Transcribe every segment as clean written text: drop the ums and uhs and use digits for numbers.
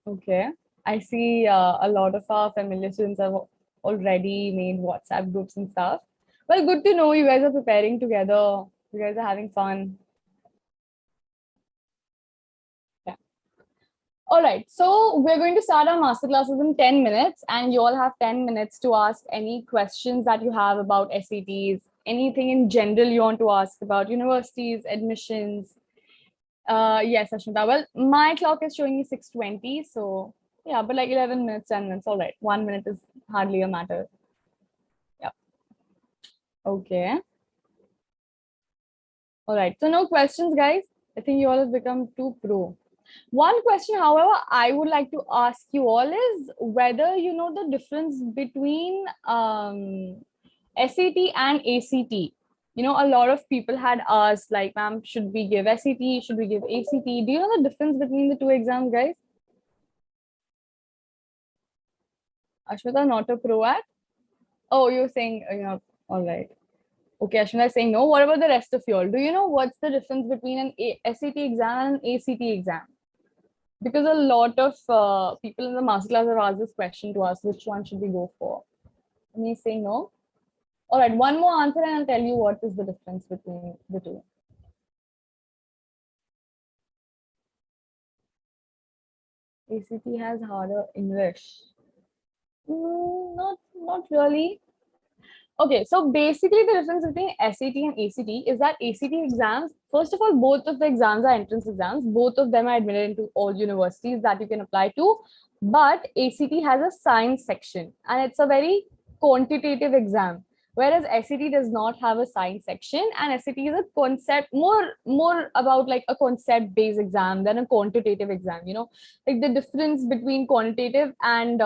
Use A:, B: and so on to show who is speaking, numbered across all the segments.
A: Okay. I see a lot of our familiar students have already made WhatsApp groups and stuff. Well, good to know you guys are preparing together. You guys are having fun. Yeah. All right. So we're going to start our masterclasses in 10 minutes, and you all have 10 minutes to ask any questions that you have about SATs, anything in general you want to ask about universities, admissions. Yes, Ashmita. Well, my clock is showing me 6:20, so yeah, but like 11 minutes, 10 minutes, all right. 1 minute is hardly a matter. Yeah. Okay. All right. So no questions, guys. I think you all have become too pro. One question, however, I would like to ask you all is whether you know the difference between SAT and ACT. You know, a lot of people had asked, like, ma'am, should we give SAT? Should we give ACT? Do you know the difference between the two exams, guys? Ashmita, not a pro at? Oh, you're saying, all right. Okay, Ashmita is saying no. What about the rest of you all? Do you know what's the difference between an SAT exam and an ACT exam? Because a lot of people in the masterclass have asked this question to us, which one should we go for? And he's saying no. All right, one more answer and I'll tell you what is the difference between the two. ACT has harder English. Not really. Okay, so basically the difference between SAT and ACT is that ACT exams, first of all, both of the exams are entrance exams. Both of them are admitted into all universities that you can apply to. But ACT has a science section and it's a very quantitative exam. Whereas SAT does not have a science section, and SAT is a concept more about like a concept based exam than a quantitative exam. You know, like the difference between quantitative and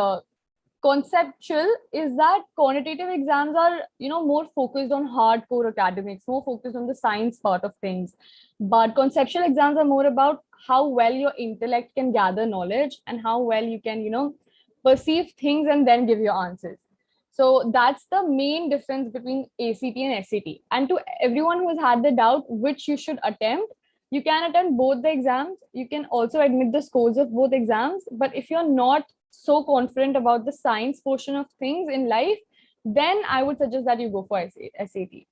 A: conceptual is that quantitative exams are more focused on hardcore academics, more focused on the science part of things, but conceptual exams are more about how well your intellect can gather knowledge and how well you can perceive things and then give your answers. So that's the main difference between ACT and SAT. And to everyone who has had the doubt which you should attempt, you can attempt both the exams. You can also admit the scores of both exams, but if you're not so confident about the science portion of things in life, then I would suggest that you go for SAT.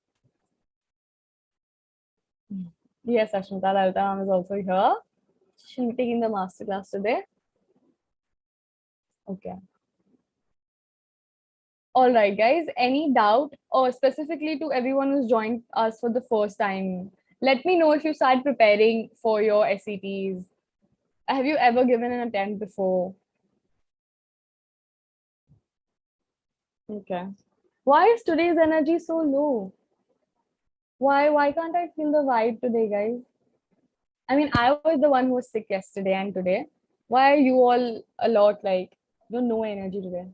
A: Yes, Ashmita Lalta is also here. She'll be taking the masterclass today. Okay. All right, guys. Any doubt, or specifically to everyone who's joined us for the first time, let me know if you start preparing for your SATs. Have you ever given an attempt before? Okay. Why is today's energy so low? Why can't I feel the vibe today, guys? I mean, I was the one who was sick yesterday and today. Why are you all a lot like no energy today?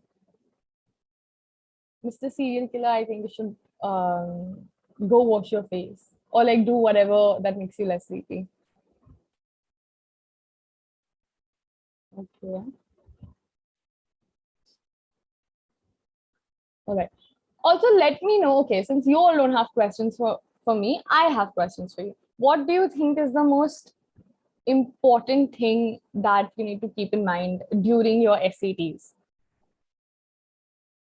A: Mr. Serial Killer, I think you should go wash your face or like do whatever that makes you less sleepy. Okay. All right. Also, let me know. Okay, since you all don't have questions for me, I have questions for you. What do you think is the most important thing that you need to keep in mind during your SATs?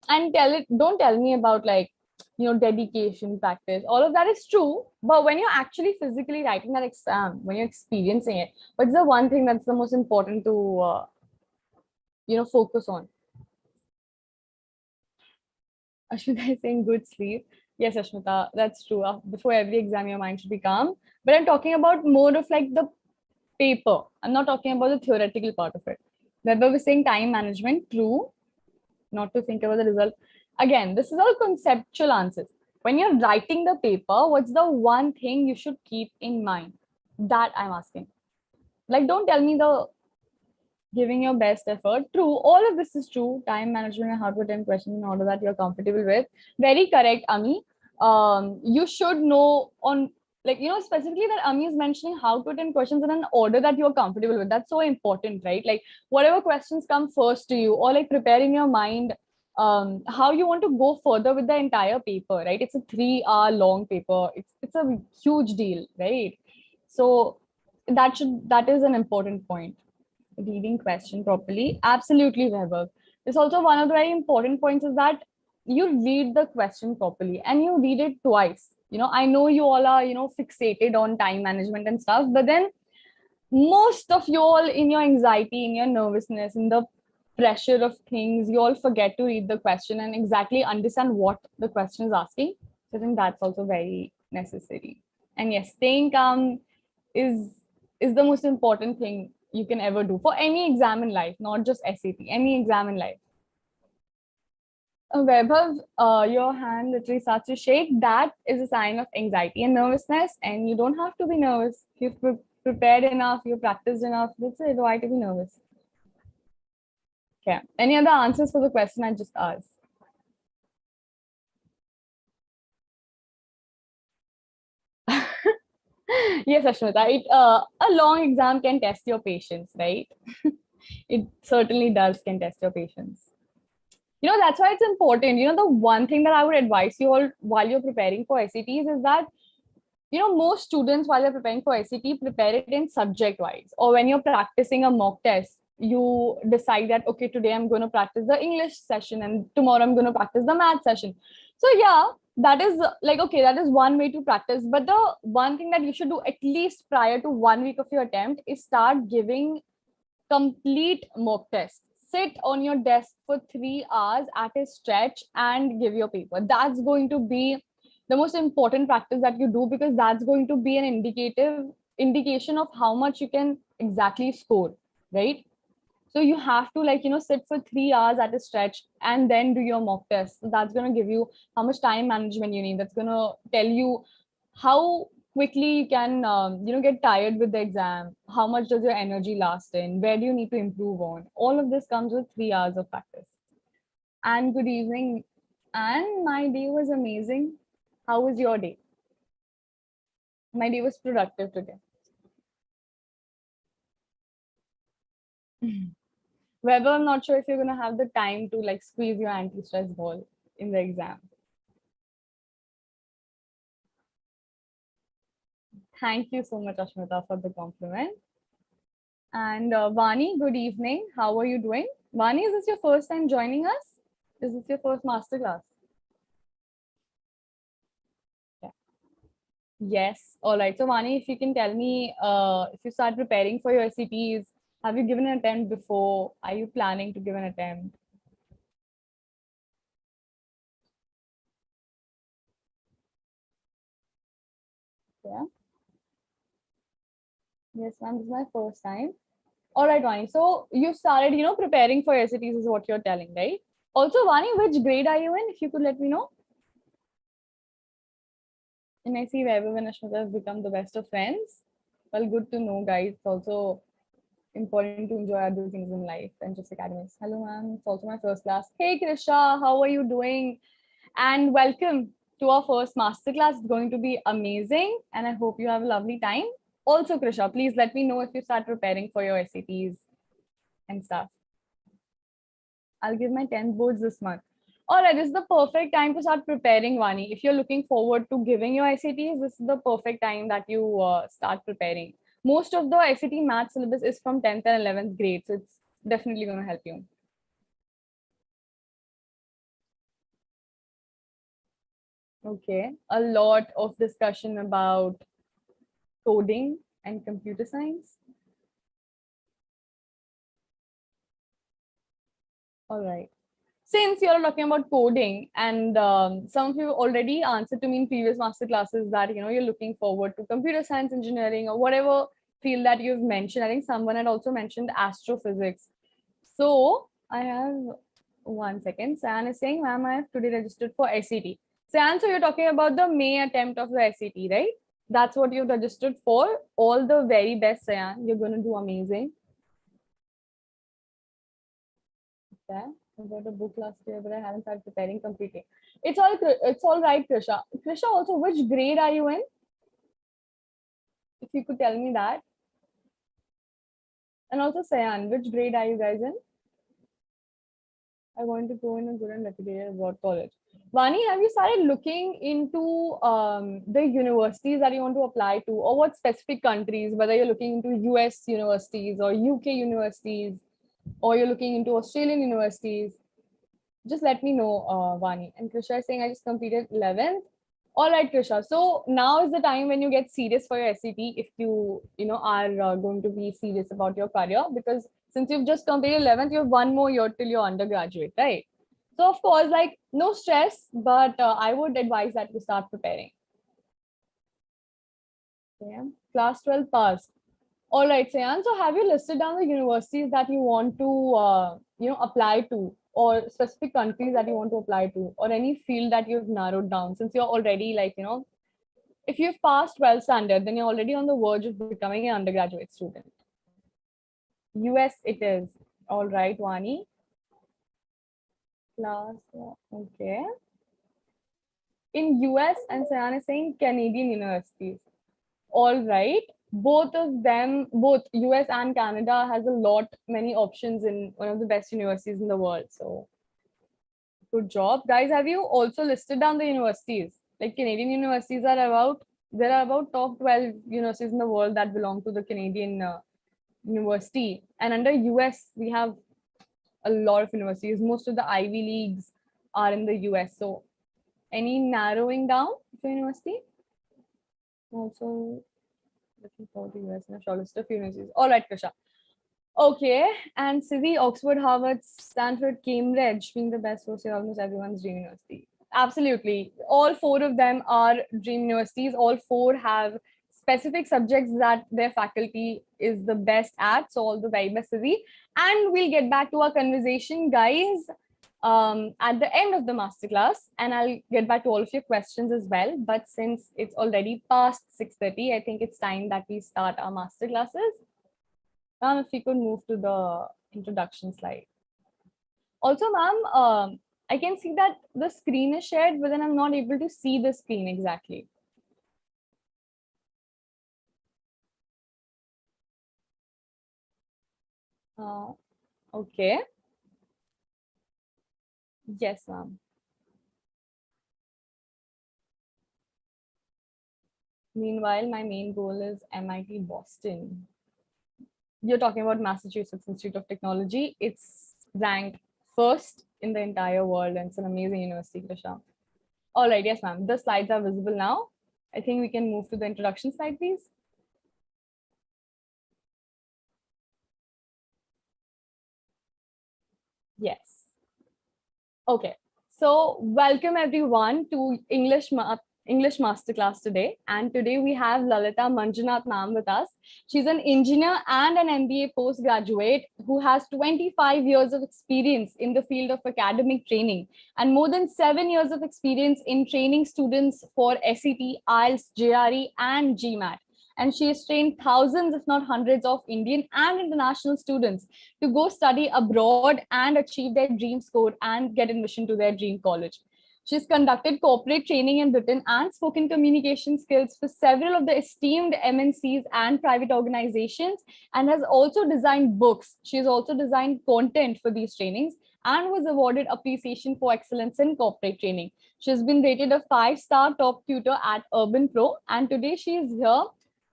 A: And don't tell me about like dedication, practice. All of that is true, but when you're actually physically writing that exam, when you're experiencing it, what's the one thing that's the most important to focus on? Ashmita is saying good sleep. Yes, Ashmita, that's true. Before every exam your mind should be calm, but I'm talking about more of like the paper. I'm not talking about the theoretical part of it. Vaibhav was saying time management, true, not to think about the result. Again, this is all conceptual answers. When you're writing the paper, what's the one thing you should keep in mind? That I'm asking. Like, don't tell me the giving your best effort. True, all of this is true. Time management and how to attempt questions in order that you're comfortable with. Very correct, Ami. You should know on like specifically that Ami is mentioning how to attempt questions in an order that you're comfortable with. That's so important, right? Like whatever questions come first to you, or like preparing your mind how you want to go further with the entire paper, right? It's a 3 hour long paper. It's a huge deal, right? So that is an important point. Reading question properly. Absolutely, Vaibhav. It's also one of the very important points is that you read the question properly and you read it twice. I know you all are, fixated on time management and stuff, but then most of you all in your anxiety, in your nervousness, in the pressure of things, you all forget to read the question and exactly understand what the question is asking. So I think that's also very necessary. And yes, staying calm is is the most important thing you can ever do for any exam in life, not just SAT, any exam in life. Vaibhav, your hand literally starts to shake. That is a sign of anxiety and nervousness, and you don't have to be nervous. You've prepared enough, you've practiced enough. That's it. Why to be nervous? Okay. Any other answers for the question I just asked? Yes, Ashmita. A long exam can test your patience, right? It certainly does can test your patience. That's why it's important. The one thing that I would advise you all while you're preparing for SATs is that most students while they're preparing for SAT prepare it in subject wise, or when you're practicing a mock test, you decide that, okay, today I'm going to practice the English session and tomorrow I'm going to practice the math session. So yeah, that is like, okay, that is one way to practice. But the one thing that you should do at least prior to 1 week of your attempt is start giving complete mock tests. Sit on your desk for 3 hours at a stretch and give your paper. That's going to be the most important practice that you do, because that's going to be an indication of how much you can exactly score, right? So you have to, like, sit for 3 hours at a stretch and then do your mock test. So that's going to give you how much time management you need. That's going to tell you how quickly you can get tired with the exam, how much does your energy last in, where do you need to improve on. All of this comes with 3 hours of practice. And good evening. And my day was amazing. How was your day? My day was productive today. Whether I'm not sure if you're gonna have the time to like squeeze your anti-stress ball in the exam. Thank you so much, Ashmita, for the compliment. And Vani, good evening. How are you doing? Vani, is this your first time joining us? Is this your first masterclass? Yeah. Yes. All right. So Vani, if you can tell me, if you start preparing for your SCTs, have you given an attempt before? Are you planning to give an attempt? Yeah. Yes, ma'am. This is my first time. All right, Vani. So you started, preparing for SATs is what you're telling, right? Also, Vani, which grade are you in? If you could let me know. And I see Vaibhav and Ashmita have become the best of friends. Well, good to know, guys. It's also important to enjoy other things in life than just academics. Hello, ma'am. It's also my first class. Hey, Krisha, how are you doing? And welcome to our first masterclass. It's going to be amazing, and I hope you have a lovely time. Also, Krisha, please let me know if you start preparing for your SATs and stuff. I'll give my 10th boards this month. All right, this is the perfect time to start preparing, Vani. If you're looking forward to giving your SATs, this is the perfect time that you start preparing. Most of the SAT math syllabus is from 10th and 11th grade, so it's definitely going to help you. Okay, a lot of discussion about coding and computer science. All right. Since you're talking about coding, and some of you already answered to me in previous master classes that you're looking forward to computer science, engineering, or whatever field that you've mentioned. I think someone had also mentioned astrophysics. So I have 1 second. San is saying, ma'am, I have today registered for SET. San, so you're talking about the May attempt of the SET, right? That's what you've registered for. All the very best, Sayan. You're going to do amazing. Yeah, I got a book last year, but I haven't started preparing completely. It's all right, Krisha. Krisha, also, which grade are you in? If you could tell me that. And also, Sayan, which grade are you guys in? I want to go in a good and reputed abroad college. Vani, have you started looking into the universities that you want to apply to, or what specific countries, whether you're looking into US universities or UK universities, or you're looking into Australian universities? Just let me know, Vani. And Krisha is saying, I just completed 11th. All right, Krisha. So now is the time when you get serious for your SCT if you are going to be serious about your career, because since you've just completed 11th, you have one more year till you're undergraduate, right? So of course, like no stress, but I would advise that you start preparing. Yeah. Class 12 passed. All right, Sayan. So have you listed down the universities that you want to, apply to, or specific countries that you want to apply to, or any field that you've narrowed down, since you're already if you've passed 12 standard, then you're already on the verge of becoming an undergraduate student. US it is. All right, Wani. Class, okay. In US, and Sayan is saying Canadian universities. All right. Both of them, both US and Canada, has many options in one of the best universities in the world. So good job. Guys, have you also listed down the universities? Like Canadian universities there are about top 12 universities in the world that belong to the Canadian university. And under US, we have a lot of universities. Most of the Ivy Leagues are in the US. So any narrowing down for university? Also looking forward to US and a short list of universities. All right, Krisha. Okay, and Siddhi, Oxford, Harvard, Stanford, Cambridge being the best was almost everyone's dream university. Absolutely. All four of them are dream universities. All four have specific subjects that their faculty is the best at. So all the very best, Siddhi. And we'll get back to our conversation, guys, at the end of the masterclass. And I'll get back to all of your questions as well. But since it's already past 6:30, I think it's time that we start our masterclasses. Ma'am, if we could move to the introduction slide. Also, ma'am, I can see that the screen is shared, but then I'm not able to see the screen exactly. Okay. Yes, ma'am. Meanwhile, my main goal is MIT Boston. You're talking about Massachusetts Institute of Technology. It's ranked first in the entire world, and it's an amazing university, Krisha. All right, yes, ma'am. The slides are visible now. I think we can move to the introduction slide, please. Yes. Okay. So welcome everyone to English Masterclass today. And today we have Lalita Manjunath ma'am with us. She's an engineer and an MBA postgraduate who has 25 years of experience in the field of academic training and more than 7 years of experience in training students for SET, IELTS, JRE, and GMAT. And she has trained thousands, if not hundreds, of Indian and international students to go study abroad and achieve their dream score and get admission to their dream college. She's conducted corporate training in Britain and spoken communication skills for several of the esteemed MNCs and private organizations, and has also designed books. She has also designed content for these trainings and was awarded appreciation for excellence in corporate training. She has been rated a 5-star top tutor at Urban Pro, and today she is here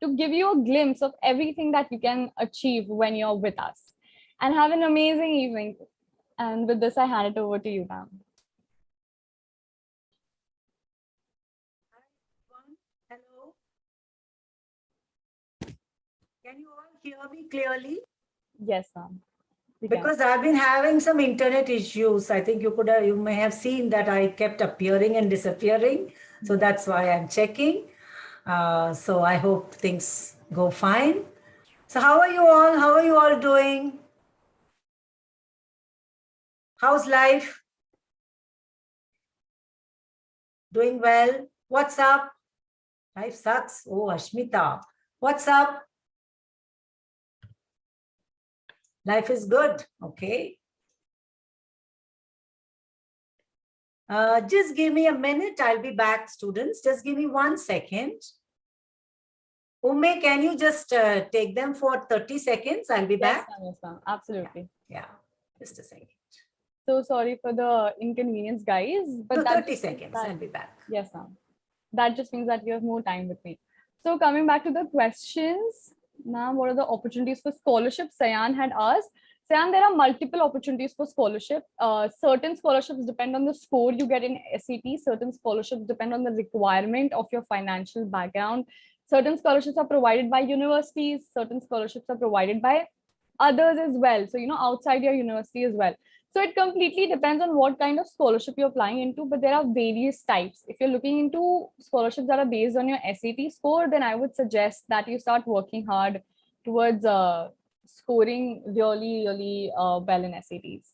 A: to give you a glimpse of everything that you can achieve when you're with us. And have an amazing evening. And with this, I hand it over to you, ma'am.
B: Hello. Can you all hear me clearly?
A: Yes, ma'am.
B: Because I've been having some internet issues. I think you may have seen that I kept appearing and disappearing. So that's why I'm checking. So I hope things go fine. So how are you all? How are you all doing? How's life? Doing well? What's up? Life sucks. Oh, Ashmita. What's up? Life is good. Okay. Just give me a minute. I'll be back, students. Just give me 1 second. Ume, can you just take them for 30 seconds? I'll be back.
A: Yes, ma'am. Absolutely.
B: Yeah. Just a second.
A: So sorry for the inconvenience, guys. But
B: So
A: that
B: 30
A: just means
B: seconds,
A: that,
B: I'll be back.
A: yes, ma'am. That just means that you have more time with me. So coming back to the questions, now what are the opportunities for scholarship? Sayan had asked. Sayan, there are multiple opportunities for scholarship. Certain scholarships depend on the score you get in SAT. Certain scholarships depend on the requirement of your financial background. Certain scholarships are provided by universities. Certain scholarships are provided by others as well. So, outside your university as well. So it completely depends on what kind of scholarship you're applying into, but there are various types. If you're looking into scholarships that are based on your SAT score, then I would suggest that you start working hard towards scoring really, really well in SATs.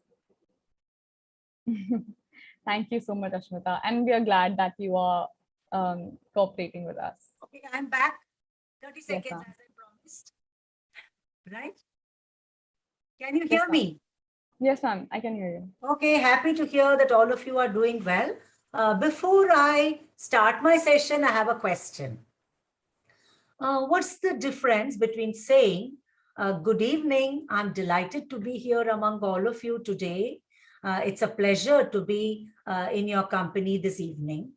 A: Thank you so much, Ashmita. And we are glad that you are cooperating with us.
B: Okay, I'm back. 30
A: Yes,
B: seconds
A: ma'am.
B: as I promised. Right? Can you
A: Yes,
B: hear
A: ma'am.
B: me?
A: Yes, ma'am. I can hear you.
B: Okay, happy to hear that all of you are doing well. Before I start my session, I have a question. What's the difference between saying, good evening, I'm delighted to be here among all of you today. It's a pleasure to be in your company this evening.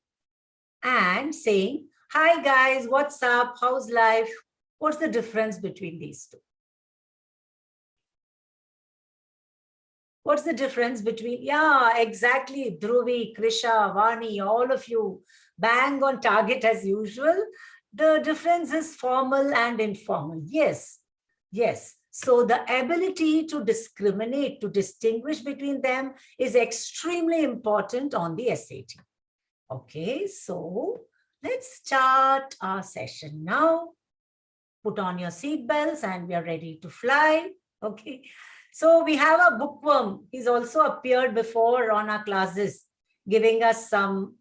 B: And saying, hi guys, what's up? How's life? What's the difference between these two? What's the difference between, yeah, exactly, Dhruvi, Krisha, Vani, all of you, bang on target as usual. The difference is formal and informal. Yes, yes. So the ability to discriminate, to distinguish between them is extremely important on the SAT. Okay, so let's start our session now. Put on your seatbelts and we are ready to fly. Okay. So we have a bookworm. He's also appeared before on our classes, giving us some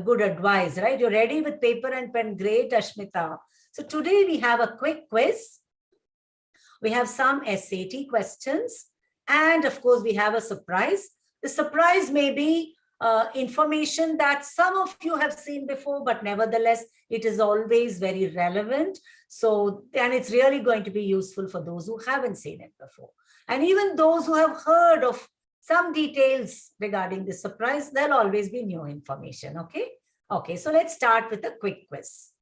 B: good advice, right? You're ready with paper and pen. Great, Ashmita. So today we have a quick quiz. We have some SAT questions. And of course, we have a surprise. The surprise may be information that some of you have seen before, but nevertheless, it is always very relevant. So, and it's really going to be useful for those who haven't seen it before. And even those who have heard of some details regarding the surprise, there'll always be new information, okay? Okay, so let's start with a quick quiz.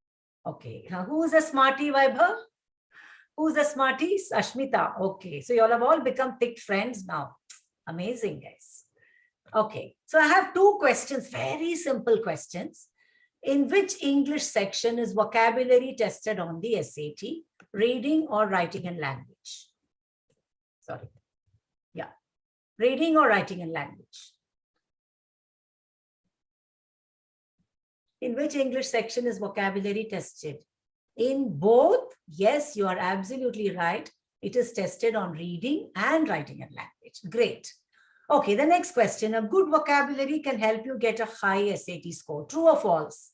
B: Okay, now who's a smarty, Vaibhav? Who's a smarty? Ashmita. Okay, so you all have all become thick friends now. Amazing, guys. Okay, so I have two questions, very simple questions. In which English section is vocabulary tested on the SAT? Reading or writing and language? Sorry. Yeah. Reading or writing and language? In which English section is vocabulary tested? In both? Yes, you are absolutely right. It is tested on reading and writing and language. Great. Okay, the next question. A good vocabulary can help you get a high SAT score. True or false?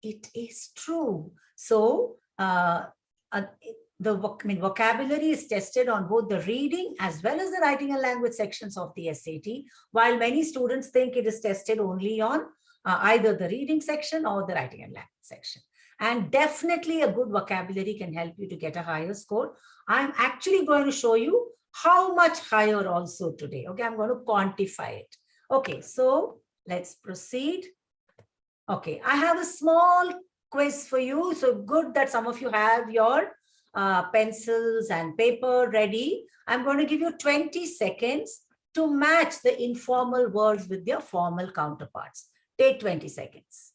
B: It is true. So, vocabulary is tested on both the reading as well as the writing and language sections of the SAT, while many students think it is tested only on either the reading section or the writing and language section. And definitely a good vocabulary can help you to get a higher score. I'm actually going to show you how much higher also today. Okay, I'm going to quantify it. Okay, so let's proceed. Okay, I have a small quiz for you. So good that some of you have your pencils and paper ready. I'm going to give you 20 seconds to match the informal words with their formal counterparts. Take 20 seconds.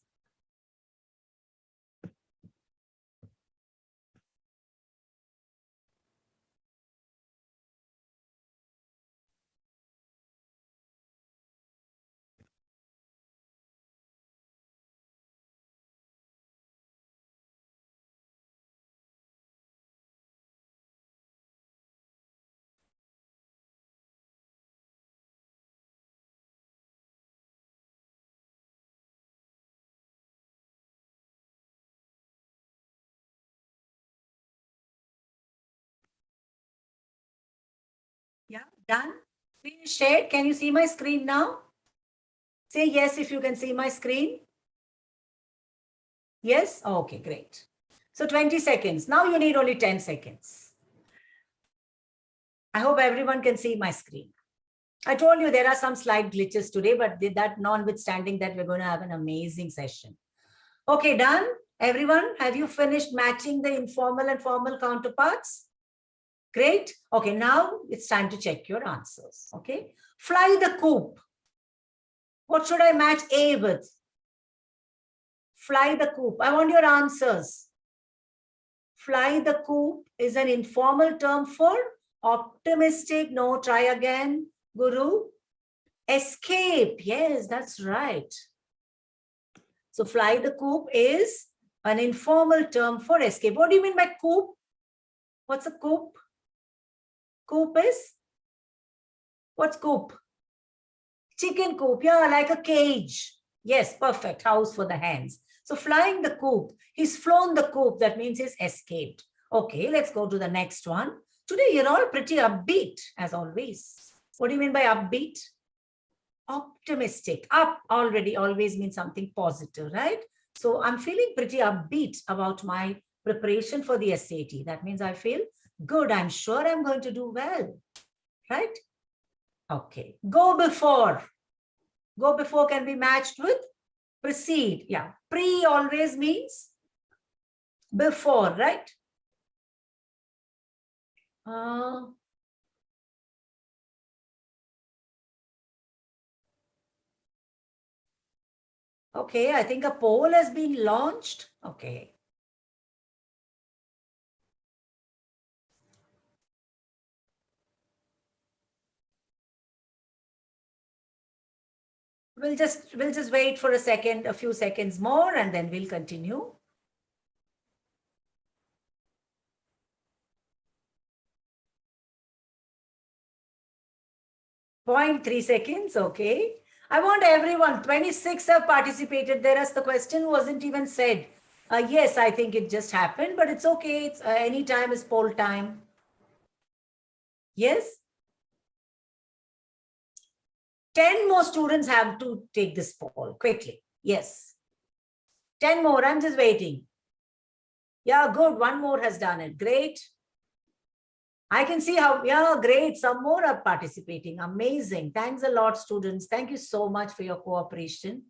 B: Yeah, done. Screen is shared. Can you see my screen now? Say yes if you can see my screen. Yes? Okay, great. So 20 seconds. Now you need only 10 seconds. I hope everyone can see my screen. I told you there are some slight glitches today, but that notwithstanding that, we're going to have an amazing session. Okay, done? Everyone, have you finished matching the informal and formal counterparts? Great. Okay, now it's time to check your answers. Okay. Fly the coop. What should I match A with? Fly the coop. I want your answers. Fly the coop is an informal term for optimistic. No, try again. Guru. Escape. Yes, that's right. So fly the coop is an informal term for escape. What do you mean by coop? What's a coop? Coop is? What's coop? Chicken coop. Yeah, like a cage. Yes, perfect. House for the hens. So flying the coop. He's flown the coop. That means he's escaped. Okay, let's go to the next one. Today, you're all pretty upbeat, as always. What do you mean by upbeat? Optimistic. Up already always means something positive, right? So I'm feeling pretty upbeat about my preparation for the SAT. That means I feel good. I'm sure I'm going to do well, right? Okay. Go before. Go before can be matched with precede. Yeah. Pre always means before, right? Okay, I think a poll has been launched. Okay. We'll just wait for a few seconds more, and then we'll continue. Point 3 seconds. Okay. I want everyone, 26 have participated. The question wasn't even said. Yes, I think it just happened, but it's okay. It's any time is poll time. Yes. 10 more students have to take this poll quickly. Yes. 10 more. I'm just waiting. Yeah, good. One more has done it. Great. I can see how, yeah, great. Some more are participating. Amazing. Thanks a lot, students. Thank you so much for your cooperation.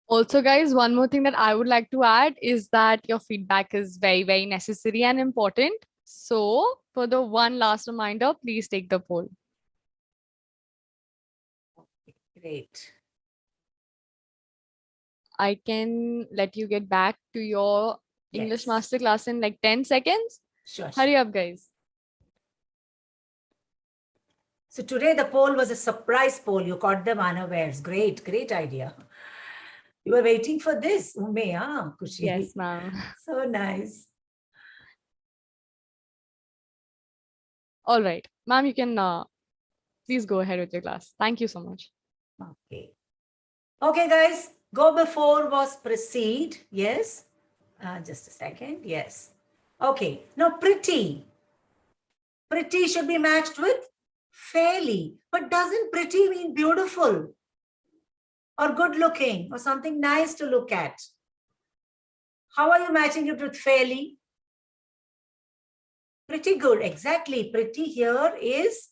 A: Also, guys, one more thing that I would like to add is that your feedback is very, very necessary and important. So for the one last reminder, please take the poll.
B: Great.
A: I can let you get back to your English
B: Yes.
A: masterclass in like 10 seconds.
B: Sure.
A: Hurry up, guys.
B: So today the poll was a surprise poll. You caught them unawares. Great, great idea. You were waiting for this, Ume, huh? Kushi.
A: Yes, ma'am.
B: So nice.
A: All right, ma'am, you can please go ahead with your class. Thank you so much.
B: Okay. Okay, guys. Go before was precede. Yes. Just a second. Yes. Okay. Now, pretty. Pretty should be matched with fairly. But doesn't pretty mean beautiful or good looking or something nice to look at? How are you matching it with fairly? Pretty good. Exactly. Pretty here is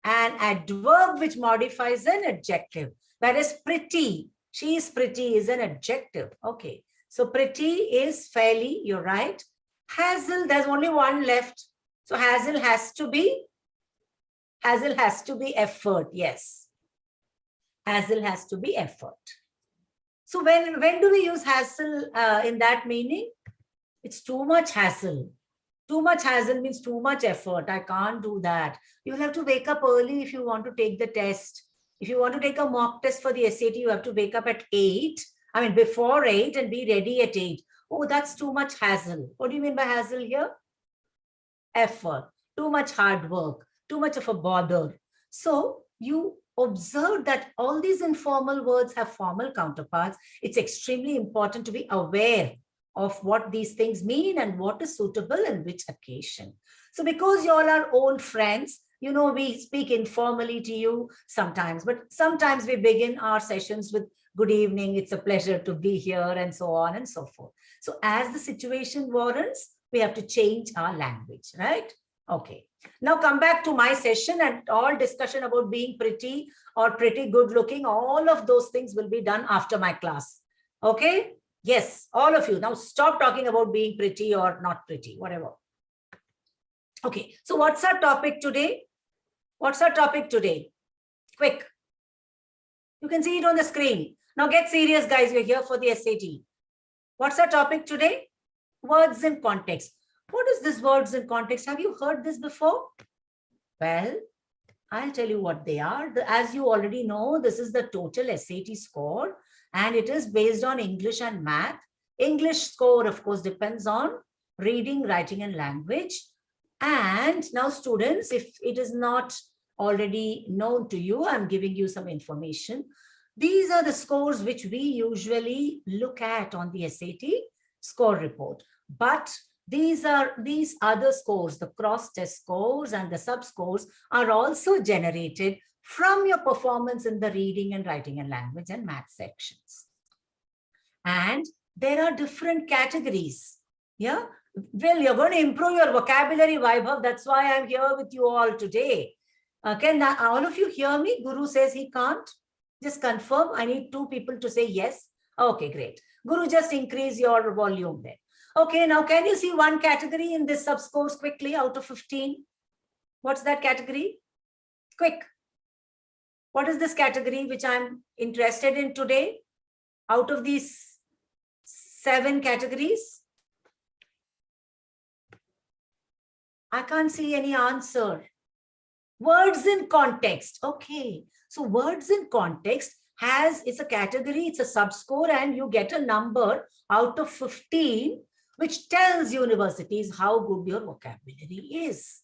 B: an adverb which modifies an adjective. Whereas pretty, she is pretty is an adjective. Okay. So pretty is fairly, you're right. Hazel, there's only one left. So hazel has to be effort. Yes. Hazel has to be effort. So when do we use hassle in that meaning? It's too much hassle. Too much hassle means too much effort. I can't do that. You will have to wake up early if you want to take the test. If you want to take a mock test for the SAT, you have to wake up at 8. I mean, before 8 and be ready at 8. Oh, that's too much hassle. What do you mean by hassle here? Effort. Too much hard work. Too much of a bother. So you observe that all these informal words have formal counterparts. It's extremely important to be aware of what these things mean and what is suitable in which occasion. So because you all are old friends, you know, we speak informally to you sometimes, but sometimes we begin our sessions with good evening, it's a pleasure to be here, and so on and so forth. So as the situation warrants, we have to change our language, right? Okay. Now come back to my session, and all discussion about being pretty or pretty good looking, all of those things will be done after my class. Okay. Yes, all of you. Now stop talking about being pretty or not pretty, whatever. Okay. So what's our topic today? What's our topic today? Quick. You can see it on the screen. Now get serious, guys. We're here for the SAT. What's our topic today? Words in context. What is this words in context? Have you heard this before? Well, I'll tell you what they are. As you already know, this is the total SAT score, and it is based on English and math. English score, of course, depends on reading, writing, and language. And now, students, if it is not already known to you, I'm giving you some information. These are the scores which we usually look at on the SAT score report. But these other scores, the cross-test scores and the sub-scores, are also generated from your performance in the reading and writing and language and math sections. And there are different categories. Yeah. Well, you're going to improve your vocabulary, Vaibhav. That's why I'm here with you all today. Can all of you hear me? Guru says he can't. Just confirm. I need 2 people to say yes. Okay, great. Guru, just increase your volume there. Okay, now can you see one category in this sub-scores quickly out of 15? What's that category? Quick. What is this category which I'm interested in today? Out of these 7 categories? I can't see any answer. Words in context. Okay. So words in context is a category, it's a sub-score, and you get a number out of 15, which tells universities how good your vocabulary is.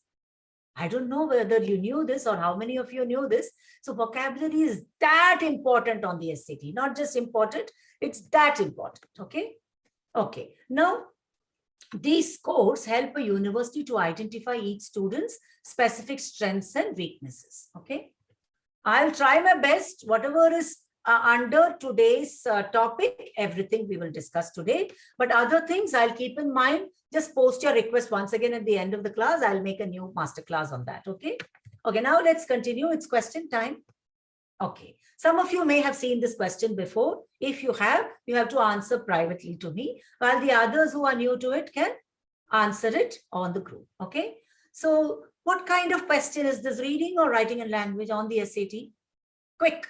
B: I don't know whether you knew this or how many of you knew this. So vocabulary is that important on the SAT. Not just important, it's that important. Okay. Okay. Now, these scores help a university to identify each student's specific strengths and weaknesses. Okay. I'll try my best. Whatever is under today's topic, everything we will discuss today. But other things I'll keep in mind. Just post your request once again at the end of the class. I'll make a new masterclass on that. Okay. Okay. Now let's continue. It's question time. Okay. Some of you may have seen this question before. If you have to answer privately to me, while the others who are new to it can answer it on the group. Okay. So what kind of question is this? Reading or writing and language on the SAT? Quick.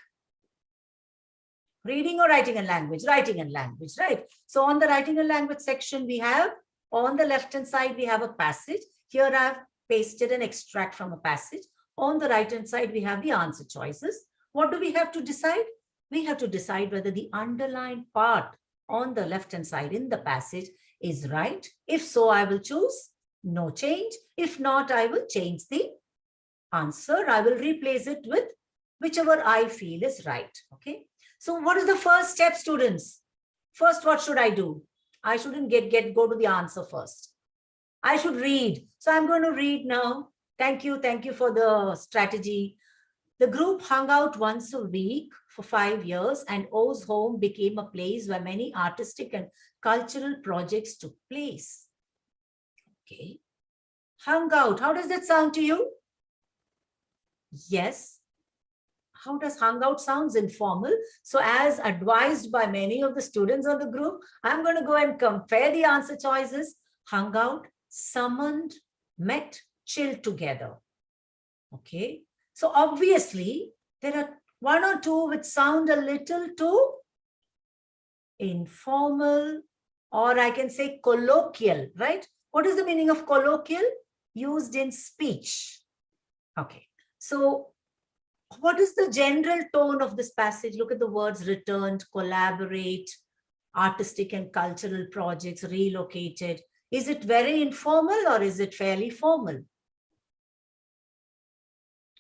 B: Reading or writing and language? Writing and language, right? So on the writing and language section, we have on the left-hand side, we have a passage. Here I've pasted an extract from a passage. On the right-hand side, we have the answer choices. What do we have to decide? We have to decide whether the underlined part on the left-hand side in the passage is right. If so, I will choose no change. If not, I will change the answer. I will replace it with whichever I feel is right. Okay. So what is the first step, students? First, what should I do? I shouldn't go to the answer first. I should read. So I'm going to read now. Thank you. Thank you for the strategy. The group hung out once a week for 5 years, and O's home became a place where many artistic and cultural projects took place. Okay. Hung out. How does that sound to you? Yes. How does hung out sounds? Informal. So as advised by many of the students of the group, I'm going to go and compare the answer choices. Hung out, summoned, met, chilled together. Okay. So obviously, there are 1 or 2 which sound a little too informal, or I can say colloquial, right? What is the meaning of colloquial? Used in speech. Okay. So what is the general tone of this passage? Look at the words returned, collaborate, artistic and cultural projects, relocated. Is it very informal or is it fairly formal?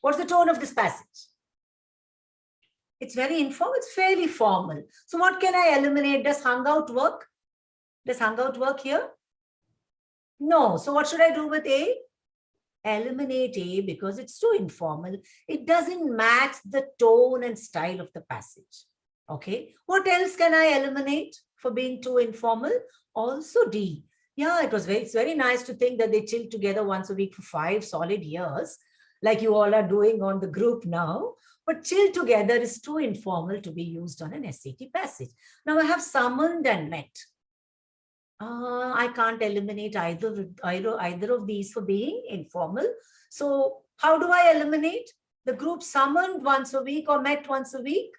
B: What's the tone of this passage? It's very informal, it's fairly formal. So what can I eliminate? Does hung out work? Does hung out work here? No. So what should I do with A? Eliminate A because it's too informal. It doesn't match the tone and style of the passage. Okay. What else can I eliminate for being too informal? Also D. Yeah, it's very nice to think that they chill together once a week for 5 solid years, like you all are doing on the group now. But chill together is too informal to be used on an SAT passage. Now I have summoned and met. I can't eliminate either of these for being informal. So how do I eliminate? The group summoned once a week or met once a week?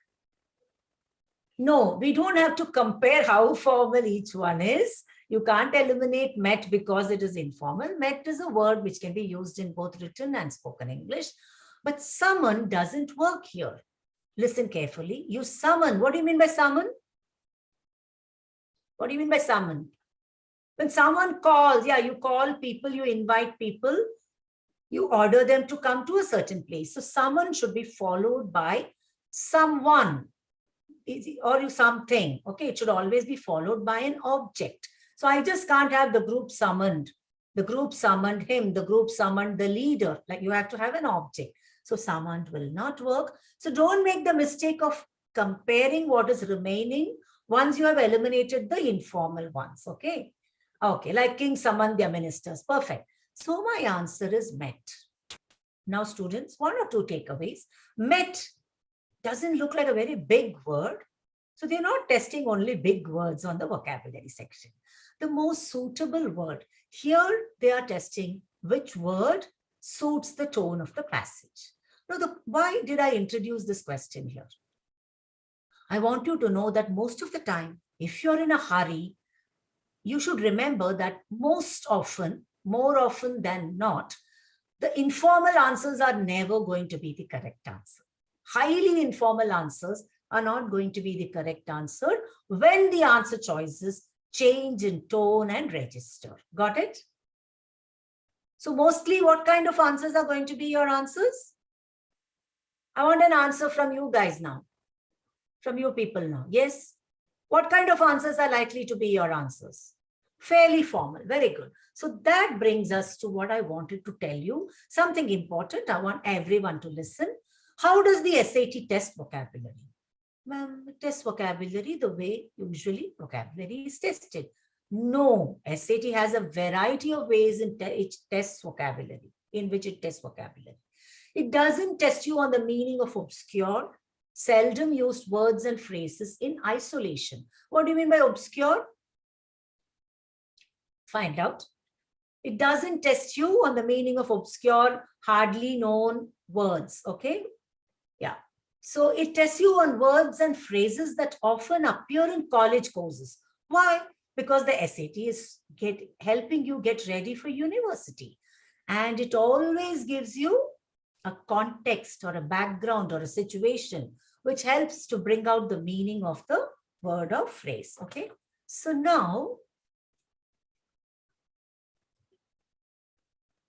B: No, we don't have to compare how formal each one is. You can't eliminate met because it is informal. Met is a word which can be used in both written and spoken English. But summon doesn't work here. Listen carefully. You summon. What do you mean by summon? What do you mean by summon? When someone calls, yeah, you call people, you invite people, you order them to come to a certain place. So summon should be followed by someone or something. Okay, it should always be followed by an object. So I just can't have the group summoned. The group summoned him, the group summoned the leader. Like you have to have an object. So summoned will not work. So don't make the mistake of comparing what is remaining once you have eliminated the informal ones. Okay. Okay, like king summoned their ministers. Perfect. So my answer is met. Now, students, 1 or 2 takeaways. Met doesn't look like a very big word. So they're not testing only big words on the vocabulary section. The most suitable word. Here they are testing which word suits the tone of the passage. Now, why did I introduce this question here? I want you to know that most of the time, if you're in a hurry, you should remember that most often, more often than not, the informal answers are never going to be the correct answer. Highly informal answers are not going to be the correct answer when the answer choices change in tone and register. Got it? So mostly what kind of answers are going to be your answers? I want an answer from you guys now. From you people now. Yes? What kind of answers are likely to be your answers? Fairly formal. Very good. So that brings us to what I wanted to tell you. Something important. I want everyone to listen. How does the SAT test vocabulary? Ma'am, test vocabulary the way usually vocabulary is tested. No, SAT has a variety of ways in it tests vocabulary, in which it tests vocabulary. It doesn't test you on the meaning of obscure, seldom used words and phrases in isolation. What do you mean by obscure? Find out. It doesn't test you on the meaning of obscure, hardly known words. Okay. Yeah. So it tests you on words and phrases that often appear in college courses. Why? Because the SAT is helping you get ready for university. And it always gives you a context or a background or a situation which helps to bring out the meaning of the word or phrase. Okay. So now,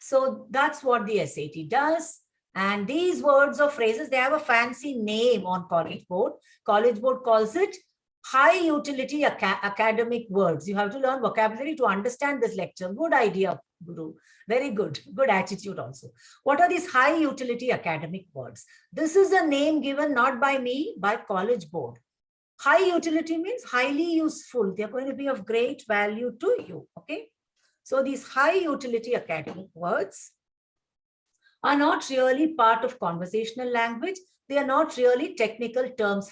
B: so that's what the SAT does. And these words or phrases, they have a fancy name on College Board. College Board calls it high utility academic words. You have to learn vocabulary to understand this lecture. Good idea, Guru. Very good. Good attitude also. What are these high utility academic words? This is a name given not by me, by College Board. High utility means highly useful. They're going to be of great value to you. Okay. So these high utility academic words are not really part of conversational language. They are not really technical terms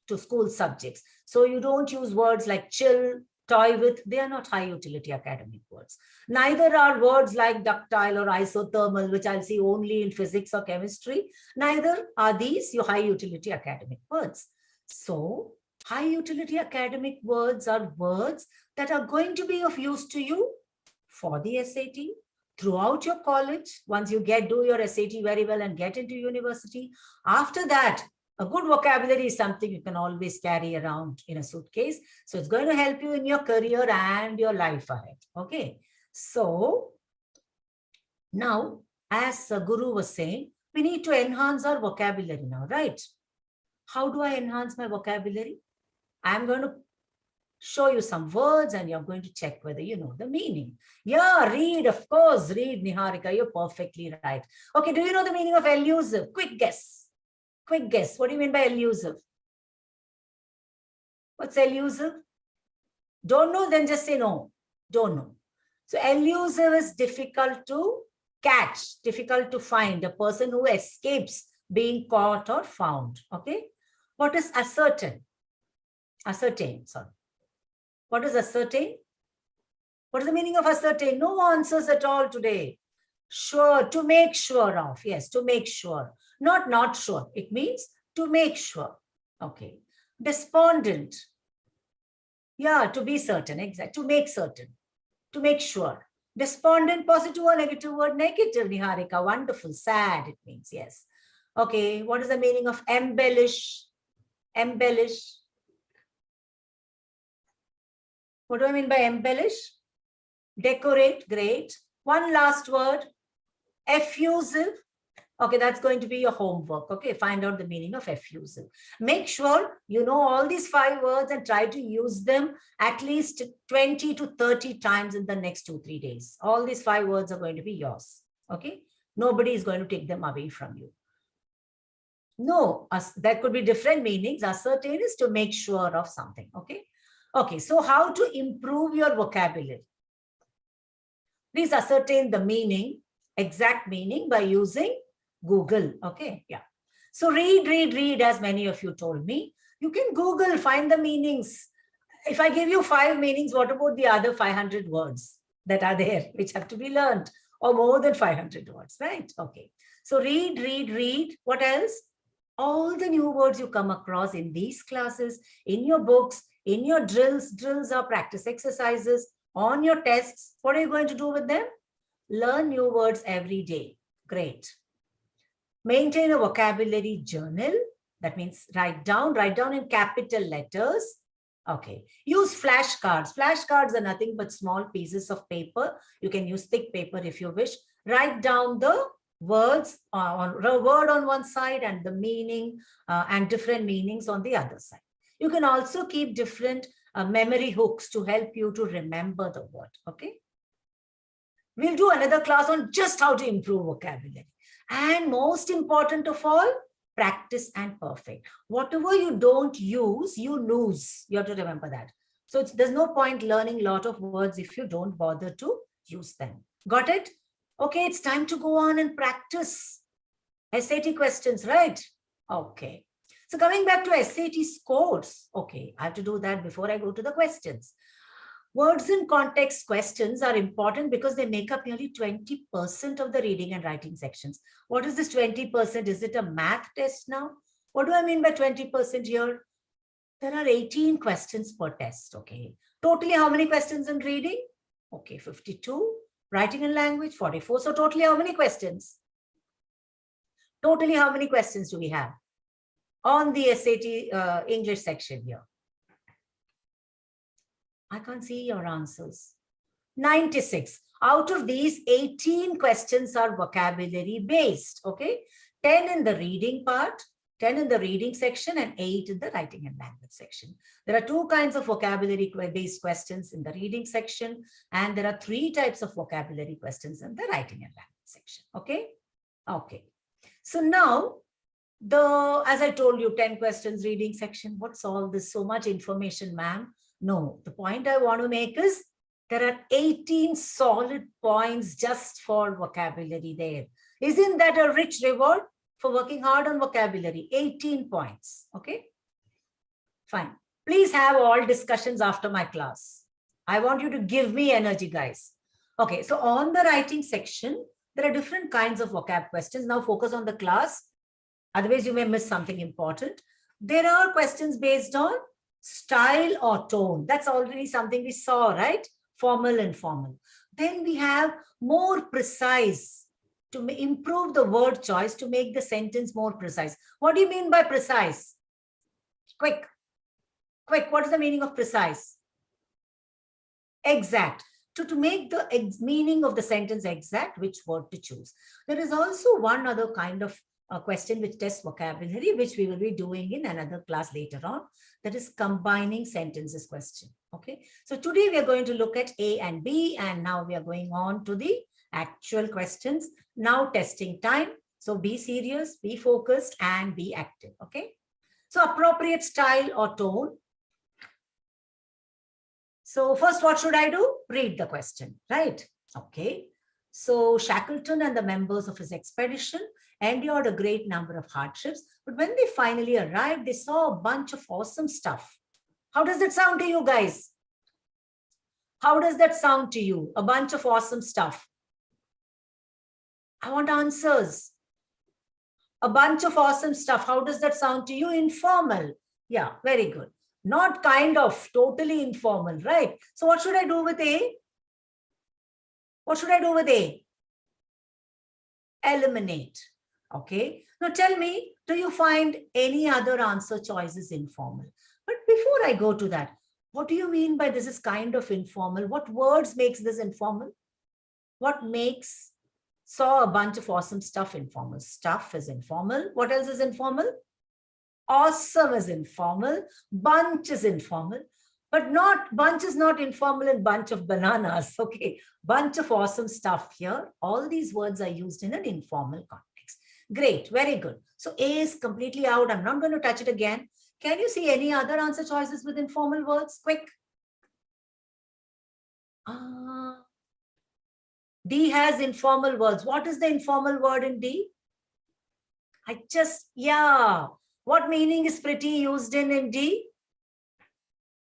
B: to school subjects. So you don't use words like chill, toy with. They are not high utility academic words. Neither are words like ductile or isothermal, which I'll see only in physics or chemistry. Neither are these your high utility academic words. So high utility academic words are words that are going to be of use to you for the SAT, throughout your college, once you do your SAT very well and get into university. After that, a good vocabulary is something you can always carry around in a suitcase. So it's going to help you in your career and your life ahead. Okay. So now, as Guru was saying, we need to enhance our vocabulary now, right? How do I enhance my vocabulary? I'm going to show you some words and you're going to check whether you know the meaning. Yeah, read, of course, read, Niharika, you're perfectly right. Okay, do you know the meaning of elusive? Quick guess. Quick guess. What do you mean by elusive? What's elusive? Don't know, then just say no. Don't know. So elusive is difficult to catch, difficult to find, a person who escapes being caught or found. Okay. What is ascertain? Ascertain, sorry. What is ascertain? What is the meaning of ascertain? No answers at all today. Sure, to make sure of. Yes, to make sure. Not sure. It means to make sure. Okay. Despondent. Yeah, to be certain. Exactly. To make certain. To make sure. Despondent, positive or negative word? Negative, Niharika. Wonderful. Sad, it means. Yes. Okay. What is the meaning of embellish? Embellish. What do I mean by embellish? Decorate. Great. One last word. Effusive. Okay, that's going to be your homework. Okay, find out the meaning of effusive. Make sure you know all these 5 words and try to use them at least 20 to 30 times in the next 2-3 days. All these 5 words are going to be yours. Okay, nobody is going to take them away from you. No, there could be different meanings. Ascertain is to make sure of something. Okay, okay. So how to improve your vocabulary? Please ascertain the meaning, exact meaning, by using Google. Okay, yeah. So read, as many of you told me. You can Google, find the meanings. If I give you 5 meanings, what about the other 500 words that are there, which have to be learned, or more than 500 words, right? Okay. So read. What else? All the new words you come across in these classes, in your books, in your drills. Drills are practice exercises. On your tests, what are you going to do with them? Learn new words every day. Great. Maintain a vocabulary journal. That means write down in capital letters. Okay. Use flashcards. Flashcards are nothing but small pieces of paper. You can use thick paper if you wish. Write down the words on a word on one side and the meaning and different meanings on the other side. You can also keep different memory hooks to help you to remember the word. Okay. We'll do another class on just how to improve vocabulary. And most important of all, practice and perfect. Whatever you don't use, you lose. You have to remember that. So there's no point learning a lot of words if you don't bother to use them. Got it? Okay, it's time to go on and practice SAT questions, right? Okay. So coming back to SAT scores. Okay, I have to do that before I go to the questions. Words in context questions are important because they make up nearly 20% of the reading and writing sections. What is this 20%? Is it a math test now? What do I mean by 20% here? There are 18 questions per test, okay? Totally how many questions in reading? Okay, 52. Writing and language, 44. So totally how many questions? Totally how many questions do we have on the SAT English section here? I can't see your answers. 96. Out of these, 18 questions are vocabulary based, okay? 10 in the reading part, 10 in the reading section, and 8 in the writing and language section. There are 2 kinds of vocabulary based questions in the reading section, and there are 3 types of vocabulary questions in the writing and language section, okay? Okay. So now, as I told you, 10 questions reading section. What's all this? So much information, ma'am. No, the point I want to make is there are 18 solid points just for vocabulary there. Isn't that a rich reward for working hard on vocabulary? 18 points. Okay, fine. Please have all discussions after my class. I want you to give me energy, guys. Okay, so on the writing section, there are different kinds of vocab questions. Now focus on the class. Otherwise, you may miss something important. There are questions based on style or tone. That's already something we saw, right? Formal and informal. Then we have more precise, to improve the word choice, to make the sentence more precise. What do you mean by precise? Quick. What is the meaning of precise? Exact. To make the meaning of the sentence exact, which word to choose. There is also one other kind of a question which tests vocabulary, which we will be doing in another class later on. That is combining sentences question. Okay. So today we are going to look at A and B, and now we are going on to the actual questions. Now testing time. So be serious, be focused, and be active. Okay. So appropriate style or tone. So first, what should I do? Read the question, right? Okay. So Shackleton and the members of his expedition endured a great number of hardships, but when they finally arrived, they saw a bunch of awesome stuff. How does that sound to you guys? How does that sound to you? A bunch of awesome stuff. I want answers. A bunch of awesome stuff. How does that sound to you? Informal. Yeah, very good. Not kind of, totally informal, right? So what should I do with A? What should I do with A? Eliminate. Okay. Now tell me, do you find any other answer choices informal? But before I go to that, what do you mean by this is kind of informal? What words makes this informal? What makes saw a bunch of awesome stuff informal? Stuff is informal. What else is informal? Awesome is informal. Bunch is informal. But not, bunch is not informal in bunch of bananas. Okay. Bunch of awesome stuff here. All these words are used in an informal context. Great. Very good. So A is completely out. I'm not going to touch it again. Can you see any other answer choices with informal words? Quick. D has informal words. What is the informal word in D? Yeah. What meaning is pretty used in D?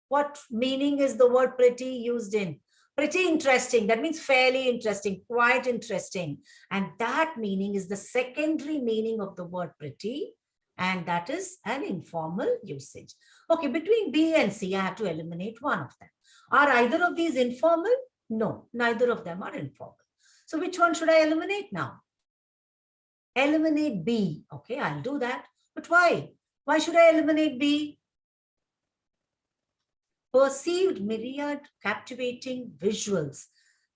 B: What meaning is the word pretty used in? Pretty interesting. That means fairly interesting, quite interesting. And that meaning is the secondary meaning of the word pretty. And that is an informal usage. Okay, between B and C, I have to eliminate one of them. Are either of these informal? No, neither of them are informal. So which one should I eliminate now? Eliminate B. Okay, I'll do that. But why? Why should I eliminate B? Perceived myriad captivating visuals.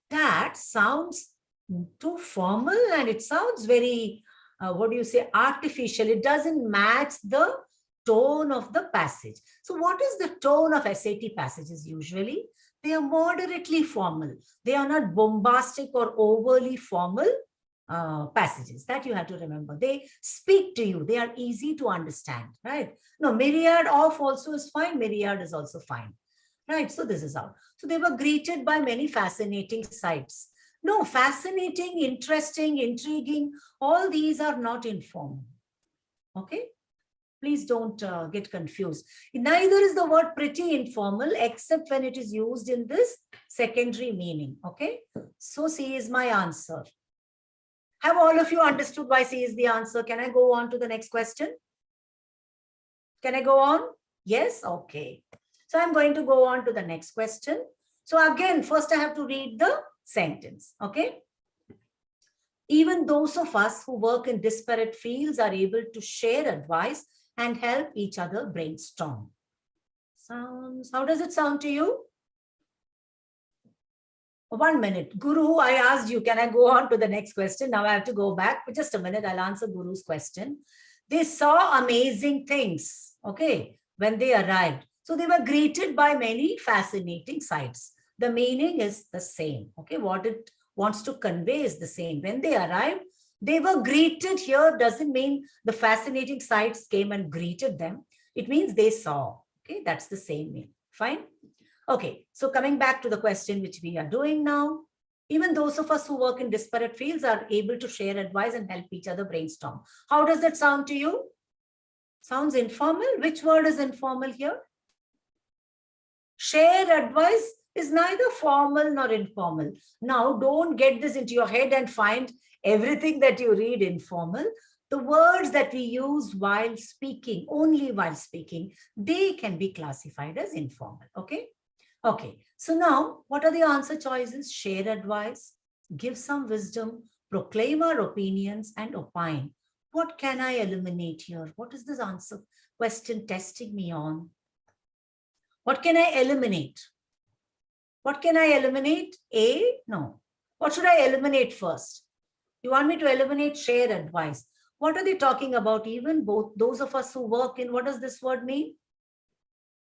B: That sounds too formal and it sounds very, artificial. It doesn't match the tone of the passage. So what is the tone of SAT passages usually? They are moderately formal. They are not bombastic or overly formal passages. That you have to remember. They speak to you. They are easy to understand, right? No, myriad of also is fine. Myriad is also fine, right? So this is out. So they were greeted by many fascinating sights. No, fascinating, interesting, intriguing, all these are not informal. Okay? Please don't get confused. Neither is the word pretty informal except when it is used in this secondary meaning. Okay? So C is my answer. Have all of you understood why C is the answer? Can I go on to the next question? Can I go on? Yes? Okay. So I'm going to go on to the next question. So again, first I have to read the sentence. Okay? Even those of us who work in disparate fields are able to share advice and help each other brainstorm. How does it sound to you? 1 minute. Guru, I asked you, can I go on to the next question? Now I have to go back. For just a minute, I'll answer Guru's question. They saw amazing things, okay, when they arrived. So they were greeted by many fascinating sights. The meaning is the same, okay? What it wants to convey is the same. When they arrived, they were greeted here doesn't mean the fascinating sights came and greeted them. It means they saw, okay? That's the same meaning, fine? Okay, so coming back to the question which we are doing now, even those of us who work in disparate fields are able to share advice and help each other brainstorm. How does that sound to you? Sounds informal? Which word is informal here? Share advice is neither formal nor informal. Now, don't get this into your head and find everything that you read informal. The words that we use while speaking, only while speaking, they can be classified as informal, okay? Okay, so now what are the answer choices? Share advice, give some wisdom, proclaim our opinions, and opine. What can I eliminate here? What is this answer question testing me on? What can I eliminate? What can I eliminate? A? No. What should I eliminate first? You want me to eliminate share advice. What are they talking about? Even both those of us who work in, what does this word mean?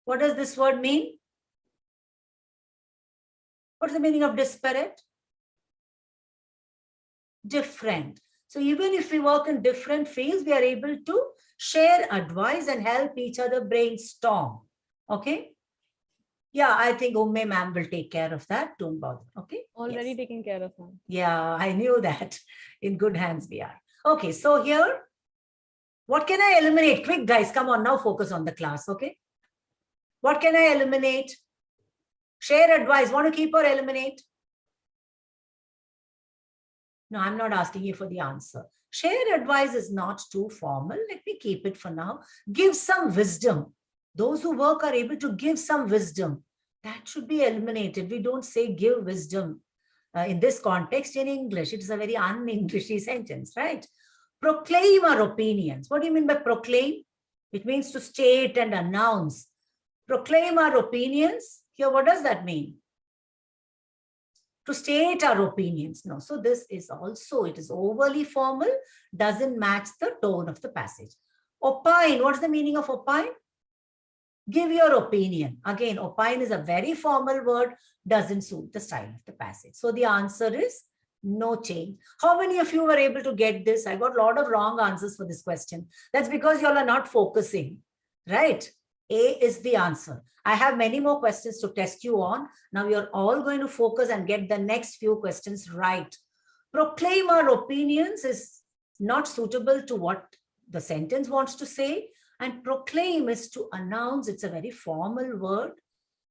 B: What does this word mean? What's the meaning of disparate? Different. So even if we work in different fields, we are able to share advice and help each other brainstorm. Okay? Yeah, I think Umme ma'am will take care of that. Don't bother. Okay.
A: Already
B: Yes.
A: taken care of, ma'am.
B: Yeah, I knew that. In good hands we are. Okay, so here, what can I eliminate? Quick, guys, come on, now focus on the class, okay? What can I eliminate? Share advice. Want to keep or eliminate? No, I'm not asking you for the answer. Share advice is not too formal. Let me keep it for now. Give some wisdom. Those who work are able to give some wisdom. That should be eliminated. We don't say give wisdom. In this context, in English, it's a very un-Englishy sentence, right? Proclaim our opinions. What do you mean by proclaim? It means to state and announce. Proclaim our opinions. Here, what does that mean? To state our opinions. No. So this is also, it is overly formal, doesn't match the tone of the passage. Opine. What's the meaning of opine? Give your opinion. Again, opine is a very formal word, doesn't suit the style of the passage. So the answer is no change. How many of you were able to get this? I got a lot of wrong answers for this question. That's because you all are not focusing, right? A is the answer. I have many more questions to test you on. Now you're all going to focus and get the next few questions right. Proclaim our opinions is not suitable to what the sentence wants to say. And proclaim is to announce. It's a very formal word.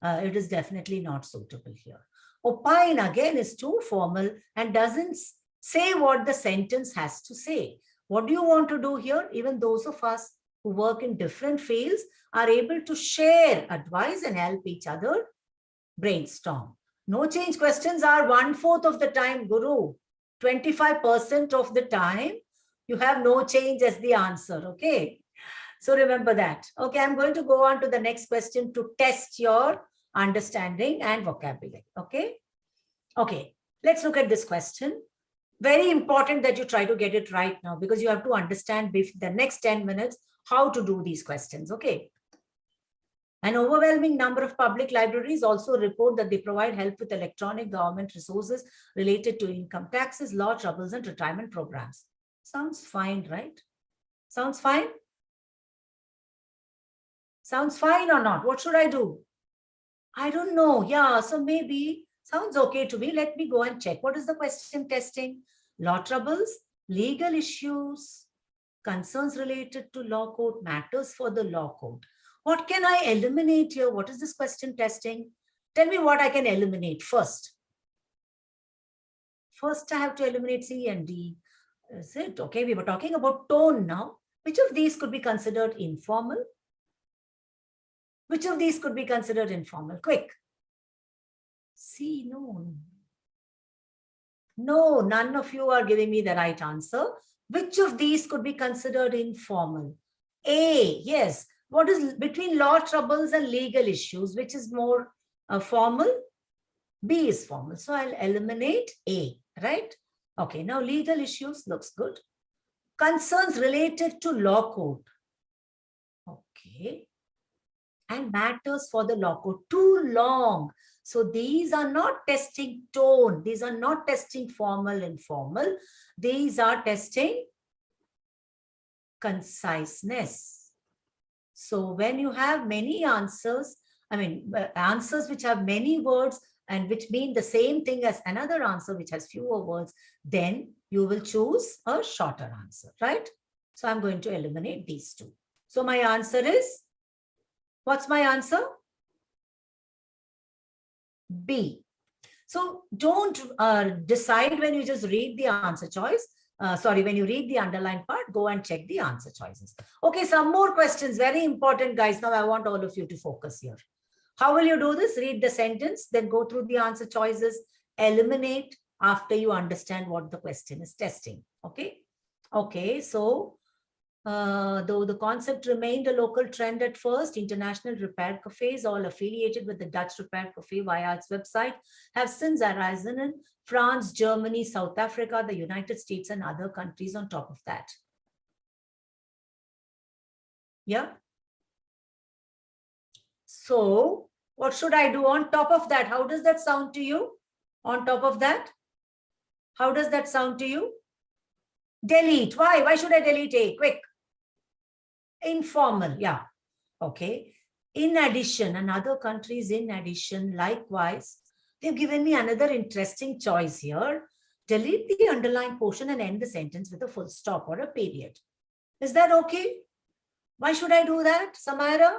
B: It is definitely not suitable here. Opine, again, is too formal and doesn't say what the sentence has to say. What do you want to do here? Even those of us who work in different fields are able to share advice and help each other brainstorm. No change questions are 1/4 of the time, Guru. 25% of the time, you have no change as the answer, okay? So remember that. Okay, I'm going to go on to the next question to test your understanding and vocabulary, okay? Okay, let's look at this question. Very important that you try to get it right now because you have to understand the next 10 minutes how to do these questions, okay? An overwhelming number of public libraries also report that they provide help with electronic government resources related to income taxes, law troubles, and retirement programs. Sounds fine, right? Sounds fine? Sounds fine or not? What should I do? I don't know. Yeah, so maybe sounds okay to me. Let me go and check. What is the question testing? Law troubles, legal issues, concerns related to law code, matters for the law code. What can I eliminate here? What is this question testing? Tell me what I can eliminate first. First, I have to eliminate C and D. Is it? Okay, we were talking about tone now. Which of these could be considered informal? Which of these could be considered informal? Quick. C, no. No, none of you are giving me the right answer. Which of these could be considered informal? A, yes. What is between law troubles and legal issues? Which is more formal? B is formal. So I'll eliminate A, right? Okay, now legal issues looks good. Concerns related to law code. Okay. And matters for the law code. Too long. So these are not testing tone. These are not testing formal, informal. These are testing conciseness. So when you have many answers, answers which have many words and which mean the same thing as another answer which has fewer words, then you will choose a shorter answer, right? So I'm going to eliminate these two. So my answer is, what's my answer? B. So don't decide when you just read the answer choice. When you read the underlined part, go and check the answer choices. Okay, some more questions. Very important, guys. Now I want all of you to focus here. How will you do this? Read the sentence, then go through the answer choices, eliminate after you understand what the question is testing. Okay. Okay, so though the concept remained a local trend at first, international repair cafes, all affiliated with the Dutch Repair Cafe via its website, have since arisen in France, Germany, South Africa, the United States, and other countries on top of that. Yeah. So what should I do on top of that? How does that sound to you? On top of that? How does that sound to you? Delete. Why? Why should I delete A? Quick. Informal. Yeah. Okay. In addition, and other countries in addition, likewise, they've given me another interesting choice here. Delete the underlined portion and end the sentence with a full stop or a period. Is that okay? Why should I do that, Samira?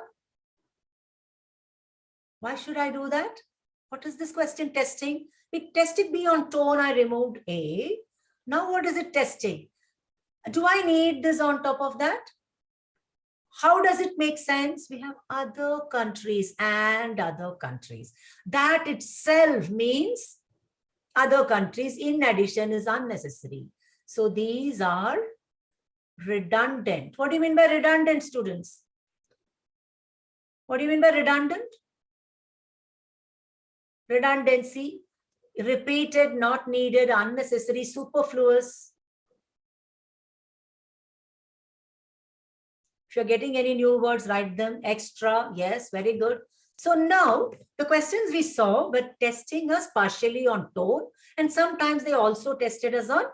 B: Why should I do that? What is this question testing? It tested B on tone. I removed A. Now what is it testing? Do I need this on top of that? How does it make sense? We have other countries and other countries. That itself means other countries in addition is unnecessary. So these are redundant. What do you mean by redundant, students? What do you mean by redundant? Redundancy, repeated, not needed, unnecessary, superfluous. If you're getting any new words, write them. Extra, yes, very good. So now the questions we saw were testing us partially on tone, and sometimes they also tested us on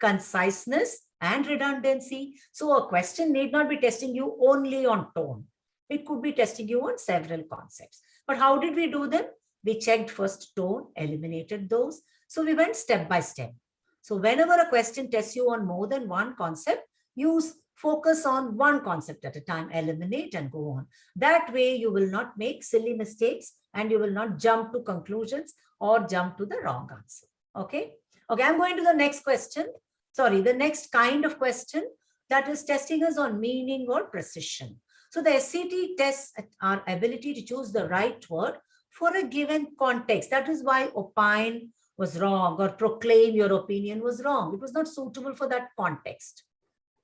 B: conciseness and redundancy. So a question need not be testing you only on tone. It could be testing you on several concepts. But how did we do them? We checked first tone, eliminated those. So we went step by step. So whenever a question tests you on more than one concept, use focus on one concept at a time, eliminate and go on. That way you will not make silly mistakes and you will not jump to conclusions or jump to the wrong answer. Okay. Okay, I'm going to the next question. Sorry, the next kind of question that is testing us on meaning or precision. So the SCT tests our ability to choose the right word for a given context. That is why opine was wrong or proclaim your opinion was wrong. It was not suitable for that context.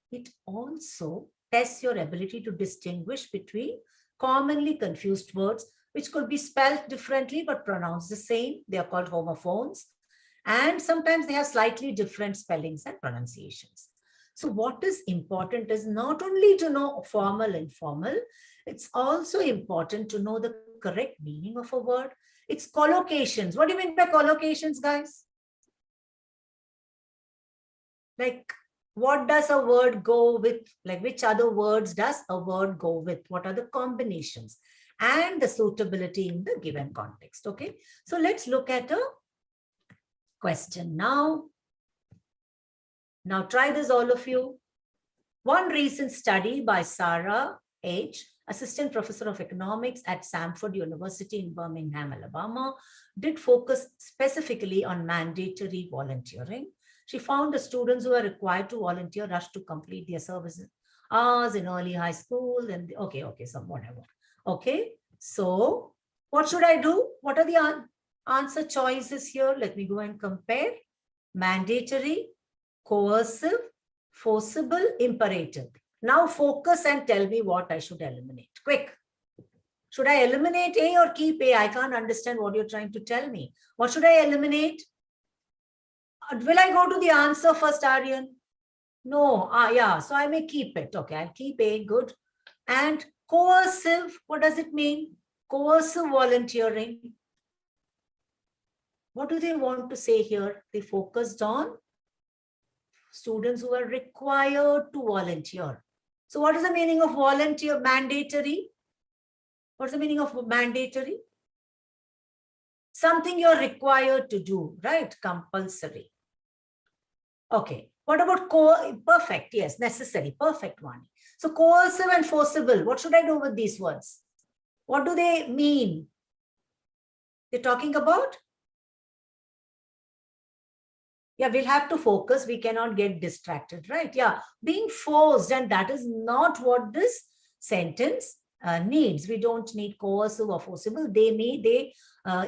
B: It also tests your ability to distinguish between commonly confused words, which could be spelled differently but pronounced the same. They are called homophones. And sometimes they have slightly different spellings and pronunciations. So what is important is not only to know formal and informal, it's also important to know the correct meaning of a word. It's collocations. What do you mean by collocations, guys? Like, what does a word go with? Like, which other words does a word go with? What are the combinations and the suitability in the given context? Okay, so let's look at a question now. Now try this, all of you. One recent study by Sarah H., assistant professor of economics at Samford University in Birmingham, Alabama, did focus specifically on mandatory volunteering. She found the students who are required to volunteer rushed to complete their service hours in early high school. And so whatever. Okay, so what should I do? What are the answer choices here? Let me go and compare. Mandatory, coercive, forcible, imperative. Now focus and tell me what I should eliminate. Quick. Should I eliminate A or keep A? I can't understand what you're trying to tell me. What should I eliminate? Will I go to the answer first, Aryan? No. Yeah. So I may keep it. Okay, I'll keep A. Good. And coercive, what does it mean? Coercive volunteering. What do they want to say here? They focused on students who are required to volunteer. So what is the meaning of volunteer? Mandatory. What's the meaning of mandatory? Something you're required to do, right? Compulsory. Okay. What about perfect? Yes, necessary. Perfect one. So coercive and forcible. What should I do with these words? What do they mean? They're talking about? Yeah, we'll have to focus. We cannot get distracted, right? Yeah, being forced, and that is not what this sentence needs. We don't need coercive or forcible. They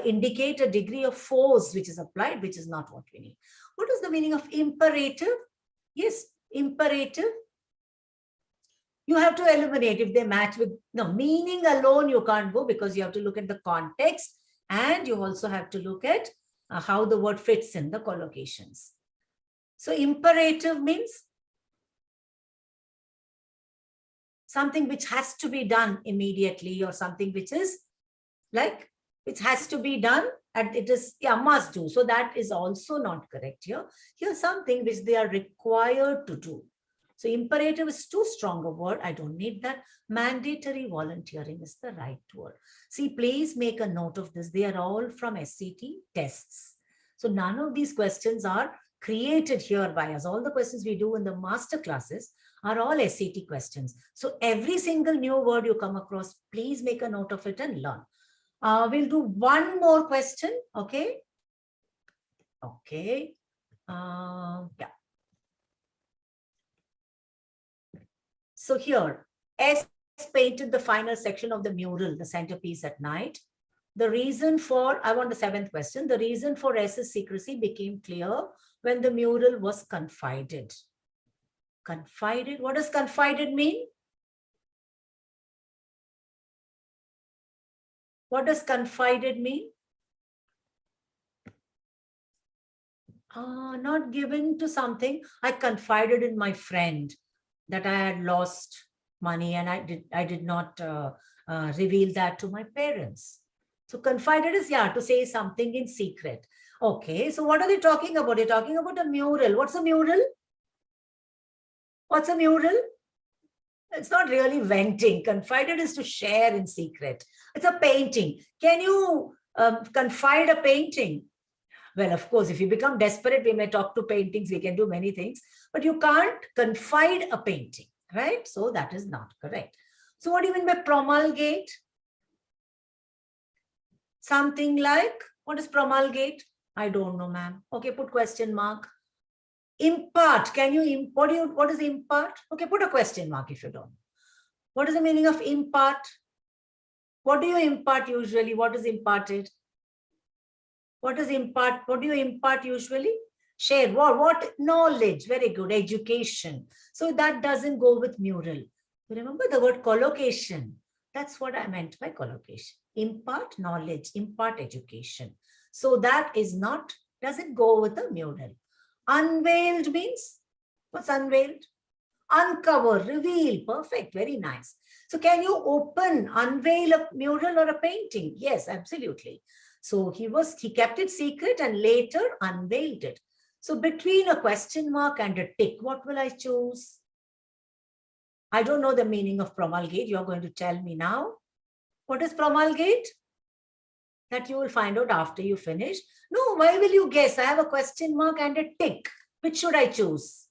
B: indicate a degree of force which is applied, which is not what we need. What is the meaning of imperative? Yes, imperative. You have to eliminate if they match with no meaning alone. You can't go because you have to look at the context, and you also have to look at how the word fits in the collocations. So imperative means something which has to be done immediately, or something which is like, which has to be done and it is, yeah, must do. So that is also not correct here. Here's something which they are required to do. So imperative is too strong a word. I don't need that. Mandatory volunteering is the right word. See, please make a note of this. They are all from SCT tests. So none of these questions are created here by us. All the questions we do in the master classes are all SCT questions. So every single new word you come across, please make a note of it and learn. We'll do one more question. Okay. Okay. Yeah. So here, S painted the final section of the mural, the centerpiece at night. The reason for, I want the 7th question. The reason for S's secrecy became clear when the mural was confided. Confided? What does confided mean? What does confided mean? Not given to something. I confided in my friend that I had lost money and I did not reveal that to my parents. So confided is, yeah, to say something in secret. Okay, so what are they talking about? They're talking about a mural. What's a mural? What's a mural? It's not really venting. Confided is to share in secret. It's a painting. Can you confide a painting? Well, of course, if you become desperate, we may talk to paintings. We can do many things, but you can't confide a painting, right? So that is not correct. So what do you mean by promulgate? Something like, what is promulgate? I don't know, ma'am. Okay, put question mark. Impart. Can you, what is impart? Okay, put a question mark if you don't. What is the meaning of impart? What do you impart usually? What is imparted? What is impart? What do you impart usually? Share. What? Knowledge. Very good. Education. So that doesn't go with mural. Remember the word collocation. That's what I meant by collocation. Impart knowledge, impart education. So that is not, doesn't go with a mural. Unveiled means, what's unveiled? Uncover, reveal. Perfect. Very nice. So can you open, unveil a mural or a painting? Yes, absolutely. So he kept it secret and later unveiled it. So between a question mark and a tick, what will I choose? I don't know the meaning of promulgate. You're going to tell me now. What is promulgate? That you will find out after you finish. No, why will you guess? I have a question mark and a tick. Which should I choose?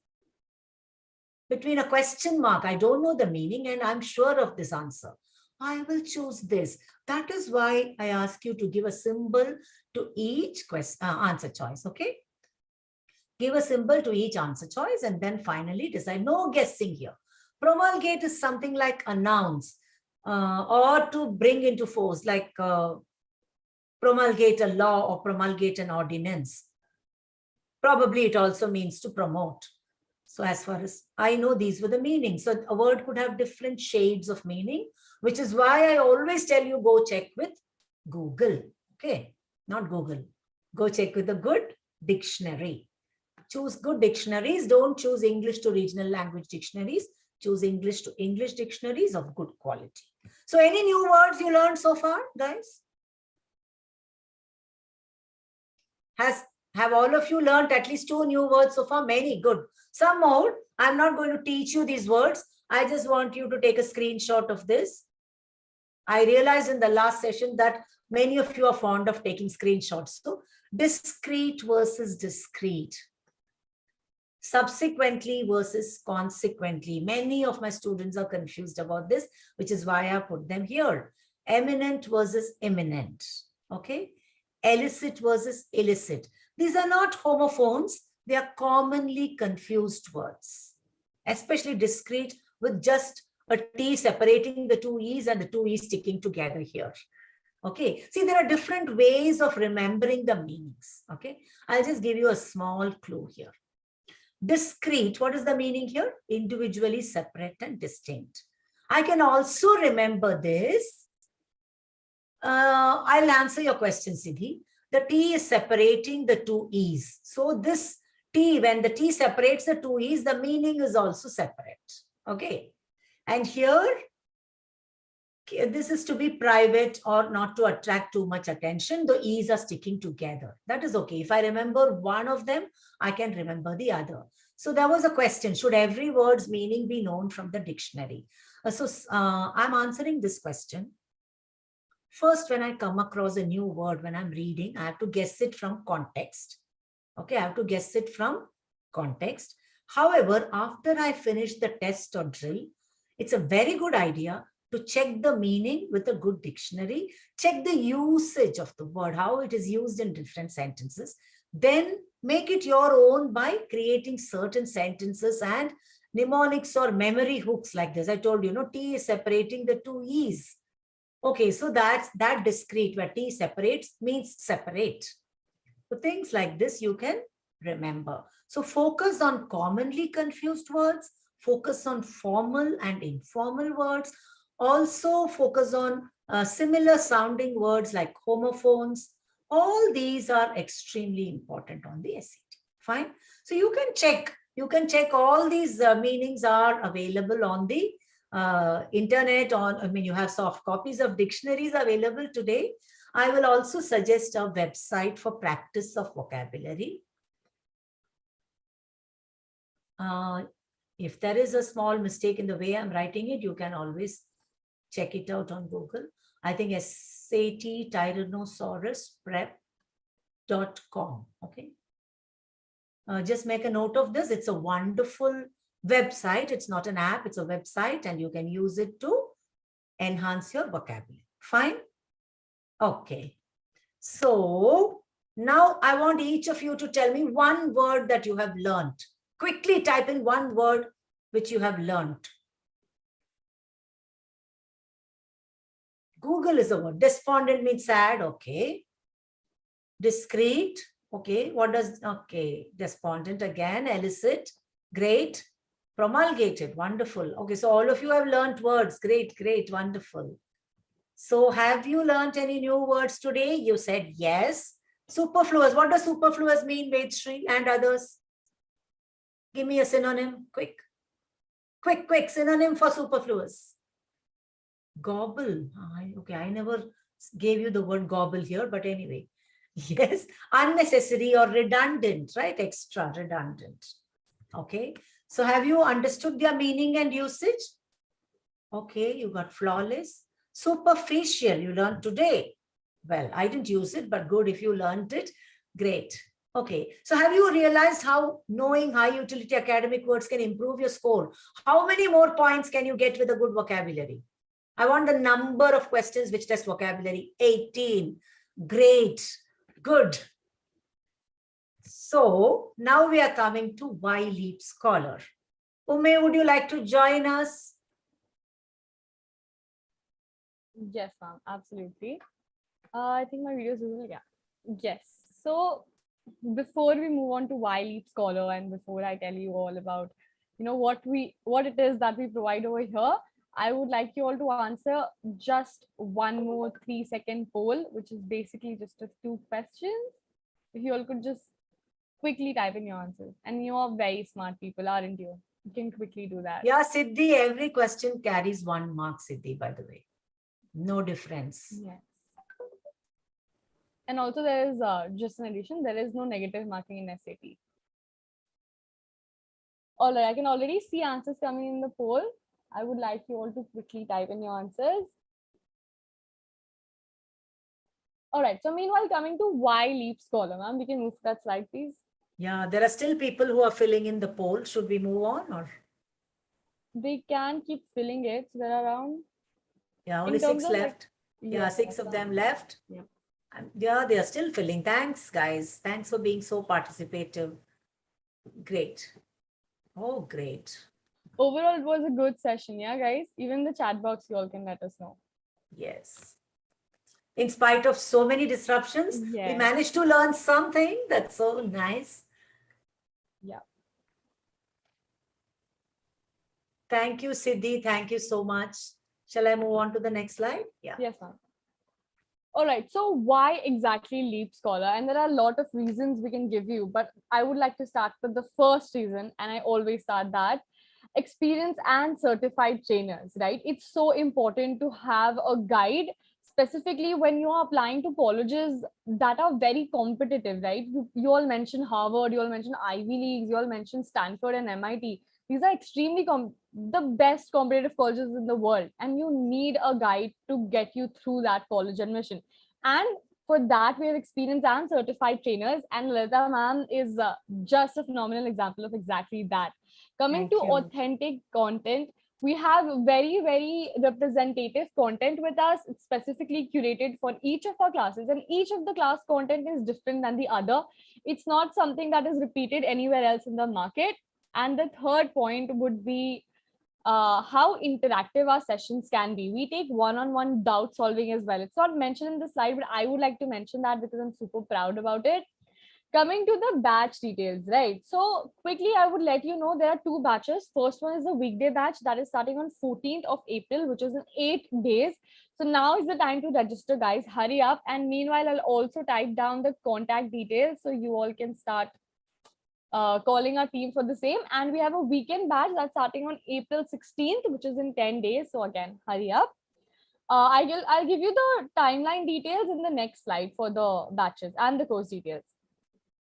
B: Between a question mark, I don't know the meaning and I'm sure of this answer. I will choose this. That is why I ask you to give a symbol to each answer choice, okay? Give a symbol to each answer choice and then finally decide. No guessing here. Promulgate is something like announce or to bring into force, like promulgate a law or promulgate an ordinance. Probably it also means to promote. So as far as I know, these were the meanings. So a word could have different shades of meaning, which is why I always tell you, go check with Google. Okay, not Google. Go check with a good dictionary. Choose good dictionaries. Don't choose English to regional language dictionaries. Choose English to English dictionaries of good quality. So any new words you learned so far, guys? Have all of you learned at least 2 new words so far? Many, good. Some more. I'm not going to teach you these words. I just want you to take a screenshot of this. I realized in the last session that many of you are fond of taking screenshots. So discrete versus discrete. Subsequently versus consequently. Many of my students are confused about this, which is why I put them here. Eminent versus imminent. Okay. Illicit versus illicit. These are not homophones. They are commonly confused words, especially discrete with just a T separating the 2 E's and the 2 E's sticking together here. Okay. See, there are different ways of remembering the meanings. Okay. I'll just give you a small clue here. Discrete, what is the meaning here? Individually separate and distinct. I can also remember this. I'll answer your question, Siddhi. The T is separating the 2 E's. So this T, when the T separates the 2 E's, the meaning is also separate. Okay. And here, this is to be private or not to attract too much attention. The E's are sticking together. That is okay. If I remember one of them, I can remember the other. So there was a question, should every word's meaning be known from the dictionary? I'm answering this question. First, when I come across a new word, when I'm reading, I have to guess it from context. Okay, I have to guess it from context. However, after I finish the test or drill, it's a very good idea to check the meaning with a good dictionary, check the usage of the word, how it is used in different sentences, then make it your own by creating certain sentences and mnemonics or memory hooks like this. I told you, T is separating the two E's. Okay, so that's that discrete where T separates means separate. So things like this you can remember. So focus on commonly confused words, focus on formal and informal words, also focus on similar sounding words like homophones. All these are extremely important on the SAT. Fine. So you can check all these meanings are available on the internet. You have soft copies of dictionaries available today. I will also suggest a website for practice of vocabulary. If there is a small mistake in the way I'm writing it, you can always check it out on Google. I think SAT Tyrannosaurus Prep.com. Okay. Just make a note of this. It's a wonderful website. It's not an app, it's a website, and you can use it to enhance your vocabulary. Fine. Okay. So now I want each of you to tell me one word that you have learned. Quickly type in one word which you have learned. Google is a word. Despondent means sad. Okay. Discreet. Okay. What does, okay. Despondent again. Elicit. Great. Promulgated. Wonderful. Okay. So all of you have learned words. Great, great, wonderful. So have you learned any new words today? You said yes. Superfluous. What does superfluous mean, Vedshri and others? Give me a synonym. Quick. Quick, quick. Synonym for superfluous. Gobble. Okay, I never gave you the word gobble here, but anyway. Yes. Unnecessary or redundant, right? Extra, redundant. Okay. So have you understood their meaning and usage? Okay, you got flawless. Superficial, you learned today. Well, I didn't use it, but good if you learned it. Great. Okay, so have you realized how knowing high utility academic words can improve your score? How many more points can you get with a good vocabulary? I want the number of questions which test vocabulary. 18. Great. Good. So now we are coming to Why Leap Scholar. Ume, would you like to join us?
A: Yes, ma'am, absolutely. I think my video is visible. Yeah. Yes. So before we move on to Why Leap Scholar, and before I tell you all about, what it is that we provide over here, I would like you all to answer just one more 3-second poll, which is basically just a 2 questions. If you all could just quickly type in your answers. And you are very smart people, aren't you? You can quickly do that.
B: Yeah, Siddhi, every question carries 1 mark, Siddhi, by the way. No difference.
A: Yes. And also there is just an addition, there is no negative marking in SAT. All right, I can already see answers coming in the poll. I would like you all to quickly type in your answers. All right, so meanwhile, coming to Why Leap Scholar, ma'am, we can move to that slide, please.
B: Yeah, there are still people who are filling in the poll. Should we move on or?
A: They can keep filling it. So there are around.
B: Yeah, only 6 left.
A: Like,
B: yeah, 6 of them left.
A: Yeah.
B: Yeah, they are still filling. Thanks, guys. Thanks for being so participative. Great. Oh, great.
A: Overall, it was a good session. Yeah, guys. Even the chat box, you all can let us know.
B: Yes. In spite of so many disruptions, we managed to learn something. That's so nice.
A: Yeah.
B: Thank you, Siddhi. Thank you so much. Shall I move on to the next slide? Yeah.
A: Yes, ma'am. All right. So why exactly Leap Scholar? And there are a lot of reasons we can give you, but I would like to start with the first reason, and I always start that. experienced and certified trainers, right? It's so important to have a guide, specifically when you are applying to colleges that are very competitive, right? You all mentioned Harvard, you all mentioned Ivy Leagues, you all mentioned Stanford and MIT. These are extremely the best competitive colleges in the world, and you need a guide to get you through that college admission. And for that, we have experienced and certified trainers, and Lalita ma'am is just a phenomenal example of exactly that. Coming to
B: Thank you.
A: authentic content, we have very representative content with us. It's specifically curated for each of our classes, and each of the class content is different than the other. It's not something that is repeated anywhere else in the market. And the third point would be how interactive our sessions can be. We take one-on-one doubt solving as well. It's not mentioned in the slide, but I would like to mention that because I'm super proud about it. Coming to the batch details, right? So quickly, I would let you know there are two batches. First one is the weekday batch that is starting on 14th of April, which is in 8 days. So now is the time to register, guys. Hurry up. And meanwhile, I'll also type down the contact details so you all can start calling our team for the same. And we have a weekend batch that's starting on April 16th, which is in 10 days. So again, hurry up. I'll give you the timeline details in the next slide for the batches and the course details.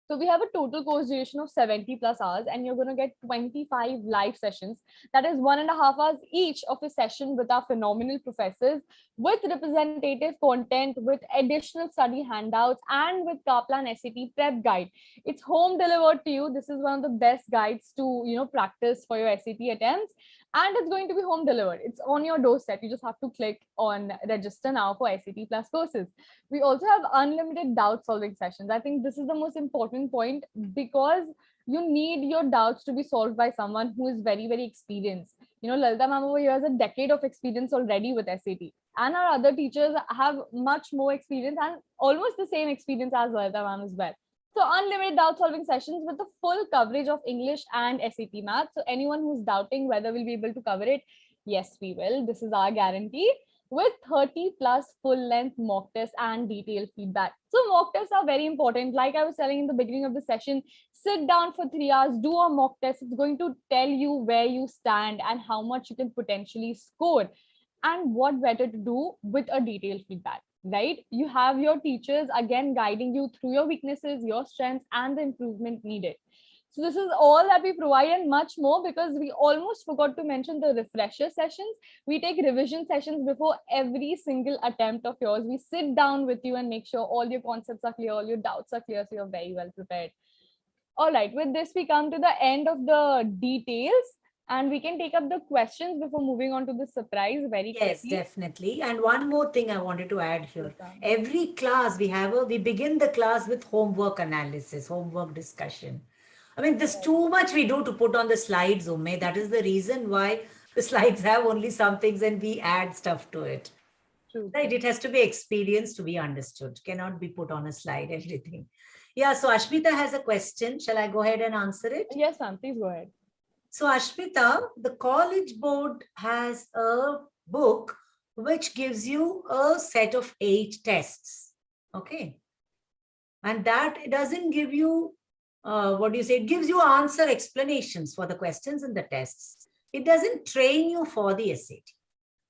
A: So we have a total course duration of 70 plus hours, and you're going to get 25 live sessions. That is 1.5 hours each of a session with our phenomenal professors, with representative content, with additional study handouts, and with Kaplan SAT prep guide. It's home delivered to you. This is one of the best guides to, practice for your SAT attempts. And it's going to be home delivered. It's on your doorstep. You just have to click on register now for SAT plus courses. We also have unlimited doubt solving sessions. I think this is the most important point, because you need your doubts to be solved by someone who is very experienced. Lalita ma'am over here has a decade of experience already with SAT, and our other teachers have much more experience and almost the same experience as Lalita ma'am as well. So unlimited doubt solving sessions with the full coverage of English and SAT math. So anyone who's doubting whether we'll be able to cover it, yes, we will. This is our guarantee, with 30 plus full length mock tests and detailed feedback. So mock tests are very important. Like I was telling in the beginning of the session, sit down for 3 hours, do a mock test. It's going to tell you where you stand and how much you can potentially score. And what better to do with a detailed feedback, right? You have your teachers again guiding you through your weaknesses, your strengths, and the improvement needed. So this is all that we provide and much more, because we almost forgot to mention the refresher sessions. We take revision sessions before every single attempt of yours. We sit down with you and make sure all your concepts are clear, all your doubts are clear, so you're very well prepared. All right, with this, we come to the end of the details, and we can take up the questions before moving on to the surprise very quickly.
B: Yes, definitely. And one more thing I wanted to add here. Every class we begin the class with homework analysis, homework discussion. I mean, there's too much we do to put on the slides, Ume. That is the reason why the slides have only some things and we add stuff to it.
A: True.
B: Right? It has to be experienced to be understood. Cannot be put on a slide, everything. Yeah, so Ashmita has a question. Shall I go ahead and answer it?
A: Yes, ma'am. Please go ahead.
B: So Ashmita, the College Board has a book which gives you a set of 8 tests. Okay. And that it doesn't give you, it gives you answer explanations for the questions and the tests. It doesn't train you for the SAT.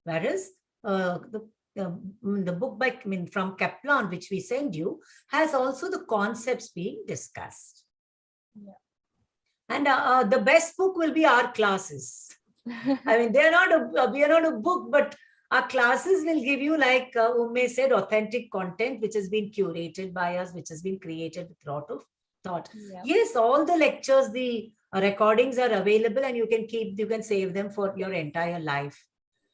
B: Whereas the book from Kaplan, which we send you, has also the concepts being discussed.
A: Yeah.
B: And the best book will be our classes. I mean, we are not a book, but our classes will give you, like Ume said, authentic content, which has been curated by us, which has been created with a lot of thought. Yeah. Yes, all the lectures, the recordings are available, and you can save them for your entire life.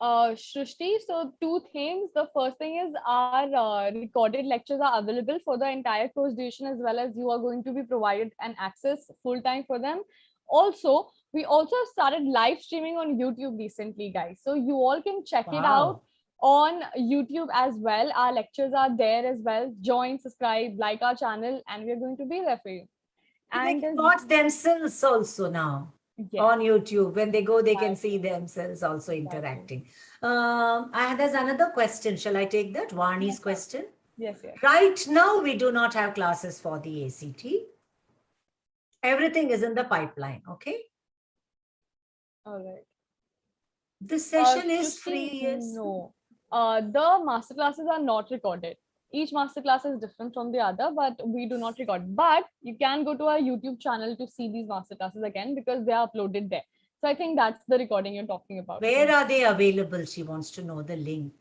A: Shrishti, so 2 things. The first thing is our recorded lectures are available for the entire course duration, as well as you are going to be provided an access full time for them. Also, we also started live streaming on YouTube recently, guys. So you all can check it out on YouTube as well. Our lectures are there as well. Join, subscribe, like our channel, and we're going to be there for you.
B: And they can watch themselves also now. Yes. On YouTube. When they go, they can see themselves also interacting. There's another question. Shall I take that? Vani's question?
A: Yes.
B: Right now, we do not have classes for the ACT. Everything is in the pipeline. Okay.
A: All right.
B: This session is
A: Christine,
B: free, yes.
A: no. The masterclasses are not recorded. Each masterclass is different from the other, but we do not record. But you can go to our YouTube channel to see these masterclasses again because they are uploaded there. So I think that's the recording you're talking about.
B: Where are they available? She wants to know the link.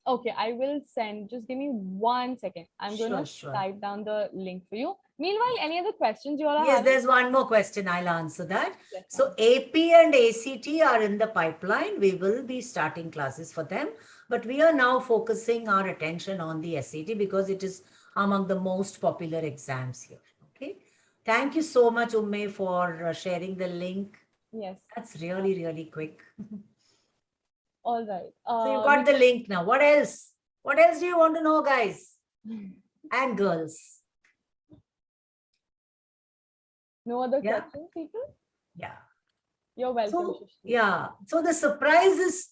A: Okay, I will send. Just give me 1 second. I'm going to
B: Sure.
A: type down the link for you. Meanwhile, any other questions you all are
B: Yes,
A: having?
B: there's one more question. I'll answer that.
A: Yes,
B: So AP and ACT are in the pipeline. We will be starting classes for them. But we are now focusing our attention on the SAT because it is among the most popular exams here. Okay. Thank you so much, Umme, for sharing the link.
A: Yes.
B: That's really, really quick.
A: All right.
B: So you got the link now. What else? What else do you want to know, guys and girls?
A: No other
B: Yeah?
A: questions, people?
B: Yeah.
A: You're welcome.
B: So, yeah. So the surprise is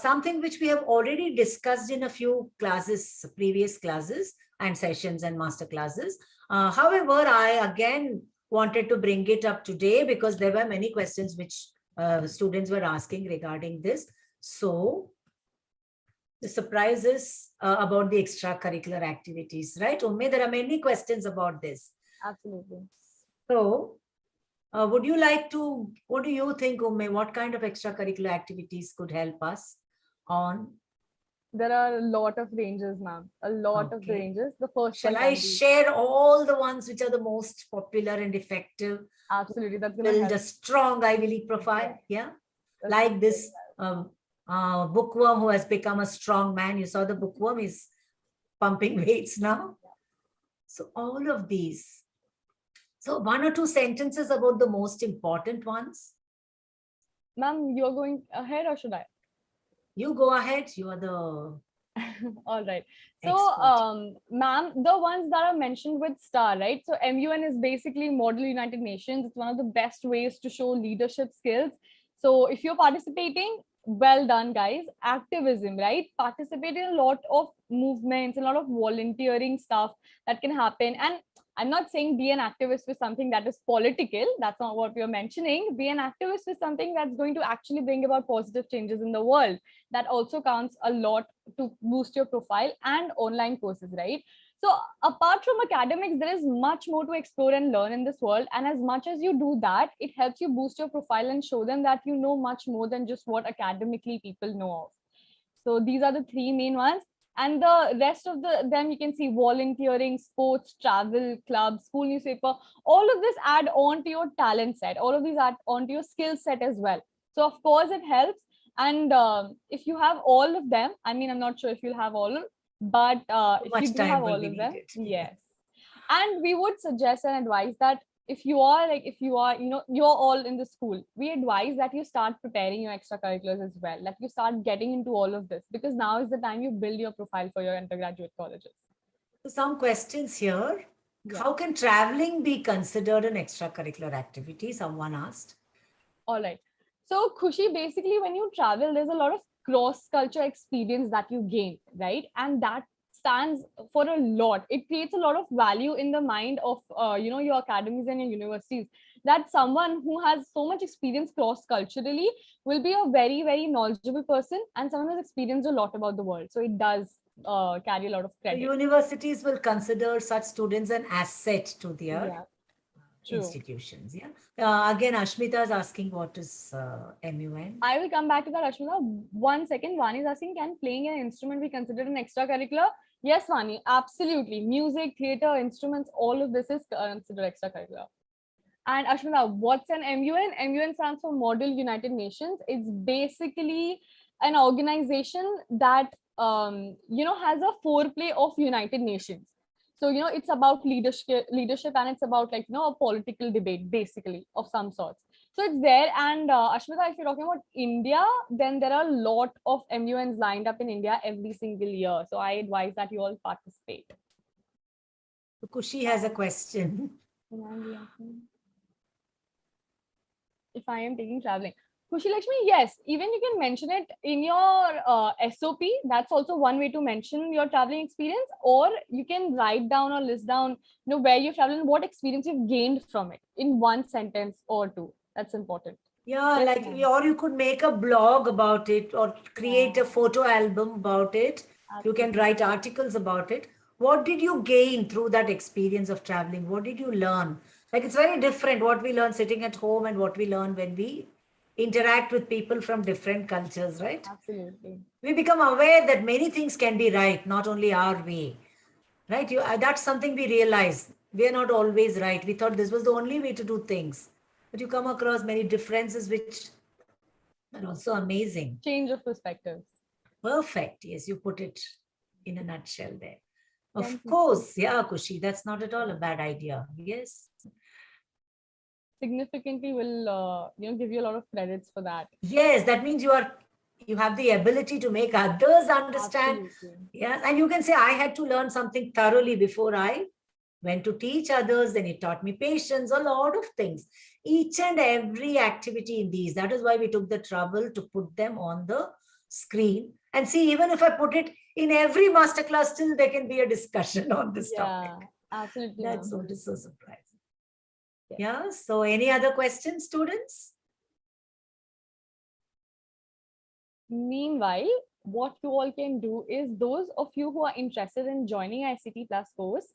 B: something which we have already discussed in a few classes, previous classes and sessions and master classes. However, I again wanted to bring it up today because there were many questions which students were asking regarding this. So the surprise is about the extracurricular activities, right? Umme, there are many questions about this.
A: Absolutely.
B: So would you like to, what do you think, Umme, what kind of extracurricular activities could help us on?
A: There are a lot of ranges, ma'am. A lot of ranges. The first
B: Shall
A: one
B: I share all the ones which are the most popular and effective?
A: Absolutely. That's going to
B: Build a strong Ivy League profile. Yeah. Like this bookworm who has become a strong man. You saw the bookworm is pumping weights now. So all of these. So one or two sentences about the most important ones.
A: Ma'am, you're going ahead or should I?
B: You go ahead. You are the...
A: All right. So, ma'am, the ones that are mentioned with STAR, right? So MUN is basically Model United Nations. It's one of the best ways to show leadership skills. So if you're participating, well done, guys. Activism, right? Participate in a lot of movements, a lot of volunteering stuff that can happen. And I'm not saying be an activist with something that is political. That's not what we're mentioning. Be an activist with something that's going to actually bring about positive changes in the world. That also counts a lot to boost your profile, and online courses, right? So apart from academics, there is much more to explore and learn in this world. And as much as you do that, it helps you boost your profile and show them that you know much more than just what academically people know of. So these are the three main ones. And the rest of them you can see: volunteering, sports, travel, clubs, school newspaper. All of this add on to your talent set. All of these add on to your skill set as well. So of course it helps. And if you have all of them, I mean, I'm not sure if you'll have all, but if you do have all of them, yes. And we would suggest and advise that if you are, you're all in the school, we advise that you start preparing your extracurriculars as well, that you start getting into all of this, because now is the time you build your profile for your undergraduate colleges.
B: So some questions here. Yeah. How can traveling be considered an extracurricular activity? Someone asked.
A: All right. So Khushi, basically when you travel, there's a lot of cross-culture experience that you gain, right? And that stands for a lot. It creates a lot of value in the mind of your academies and your universities, that someone who has so much experience cross-culturally will be a very, very knowledgeable person and someone who's experienced a lot about the world. So it does carry a lot of credit.
B: The universities will consider such students an asset to their institutions. Yeah. Again, Ashmita is asking what is MUN.
A: I will come back to that, Ashmita. 1 second. Vani is asking, can playing an instrument be considered an extracurricular? Yes, Vani, absolutely. Music, theater, instruments, all of this is considered extracurricular. And Ashmita, what's an MUN? MUN stands for Model United Nations. It's basically an organization that has a foreplay of United Nations. So it's about leadership, and it's about a political debate basically of some sorts. So it's there. And Ashmita, if you're talking about India, then there are a lot of MUNs lined up in India every single year. So I advise that you all participate.
B: Kushi has a question.
A: If I am taking traveling, Kushi Lakshmi, yes, even you can mention it in your SOP. That's also one way to mention your traveling experience, or you can write down or list down, where you've traveled and what experience you've gained from it in one sentence or two. That's important.
B: Yeah,
A: That's
B: like,
A: nice.
B: or you could make a blog about it or create
A: Yeah,
B: a photo album about it. You can
A: absolutely.
B: write articles about it. What did you gain through that experience of traveling? What did you learn? Like, it's very different what we learn sitting at home and what we learn when we interact with people from different cultures, right?
A: Absolutely.
B: We become aware that many things can be right, not only our way, right? That's something we realize. We are not always right. We thought this was the only way to do things. But you come across many differences which are also amazing.
A: Change of perspectives.
B: Perfect. Yes, you put it in a nutshell there.
A: Thank
B: Of
A: you so much.
B: course. Yeah, Kushi, that's not at all a
A: Yeah.
B: bad idea. Yes.
A: Significantly will give you a lot of credits for that.
B: Yes, that means you have the ability to make others understand.
A: Absolutely.
B: Yes, and you can say, I had to learn something thoroughly before I went to teach others. Then it taught me patience, a lot of things. Each and every activity in these. That is why we took the trouble to put them on the screen. And see, even if I put it in every masterclass, still there can be a discussion on this topic.
A: Yeah, absolutely,
B: That's
A: ma'am.
B: what is so surprising.
A: Yes.
B: Yeah. So any other questions, students?
A: Meanwhile, what you all can do is those of you who are interested in joining ICT Plus course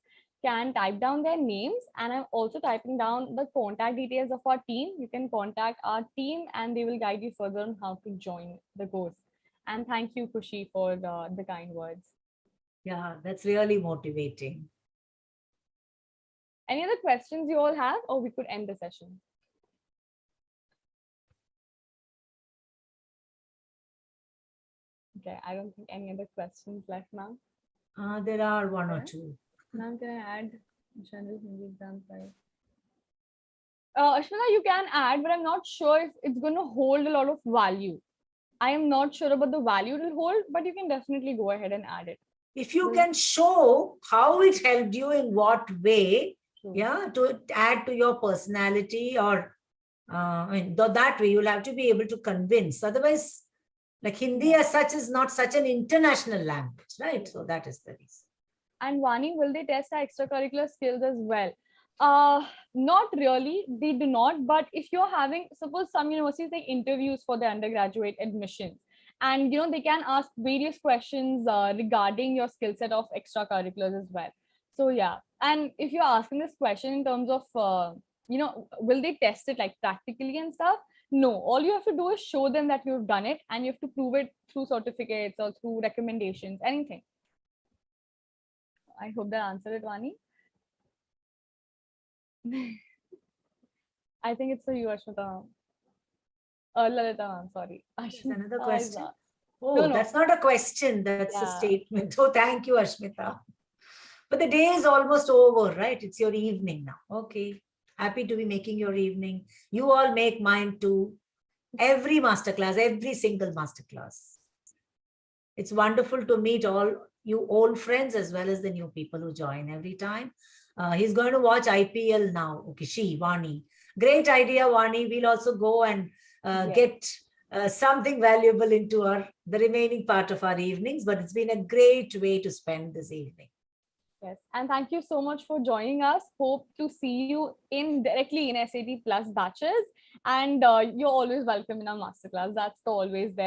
A: can type down their names, and I'm also typing down the contact details of our team. You can contact our team and they will guide you further on how to join the course. And thank you, Kushi, for the kind words.
B: Yeah, that's really motivating.
A: Any other questions you all have, or we could end the session? Okay, I don't think any other questions left, ma'am.
B: There are one or
A: Okay.
B: two.
A: Ma'am, can I add general Hindi exam price? Ashmita, you can add, but I'm not sure if it's going to hold a lot of value. I am not sure about the value it will hold, but you can definitely go ahead and add it.
B: If you can show how it helped you in what way,
A: True.
B: yeah, to add to your personality or that way you'll have to be able to convince. Otherwise, like Hindi as such is not such an international language, right? So that is the reason.
A: And Vani, will they test our extracurricular skills as well? Not really, they do not. But if you're having, suppose some universities take interviews for their undergraduate admissions, and they can ask various questions regarding your skill set of extracurriculars as well. So yeah, and if you're asking this question in terms of will they test it like practically and stuff? No, all you have to do is show them that you've done it, and you have to prove it through certificates or through recommendations, anything. I hope that answered it, Vani. I think it's for you, Ashmita. Lalita, ma'am, sorry.
B: Another question. Oh,
A: No.
B: that's not a question. That's a
A: Yeah.
B: statement. Oh, thank you, Ashmita. But the day is almost over, right? It's your evening now. Okay. Happy to be making your evening. You all make mine too. Every masterclass, every single masterclass. It's wonderful to meet all you old friends as well as the new people who join every time. He's going to watch IPL now. Okay, Vani. Great idea, Vani. We'll also go and get something valuable into the remaining part of our evenings. But it's been a great way to spend this evening.
A: Yes, and thank you so much for joining us. Hope to see you directly in SAT Plus batches. And you're always welcome in our masterclass. That's always there.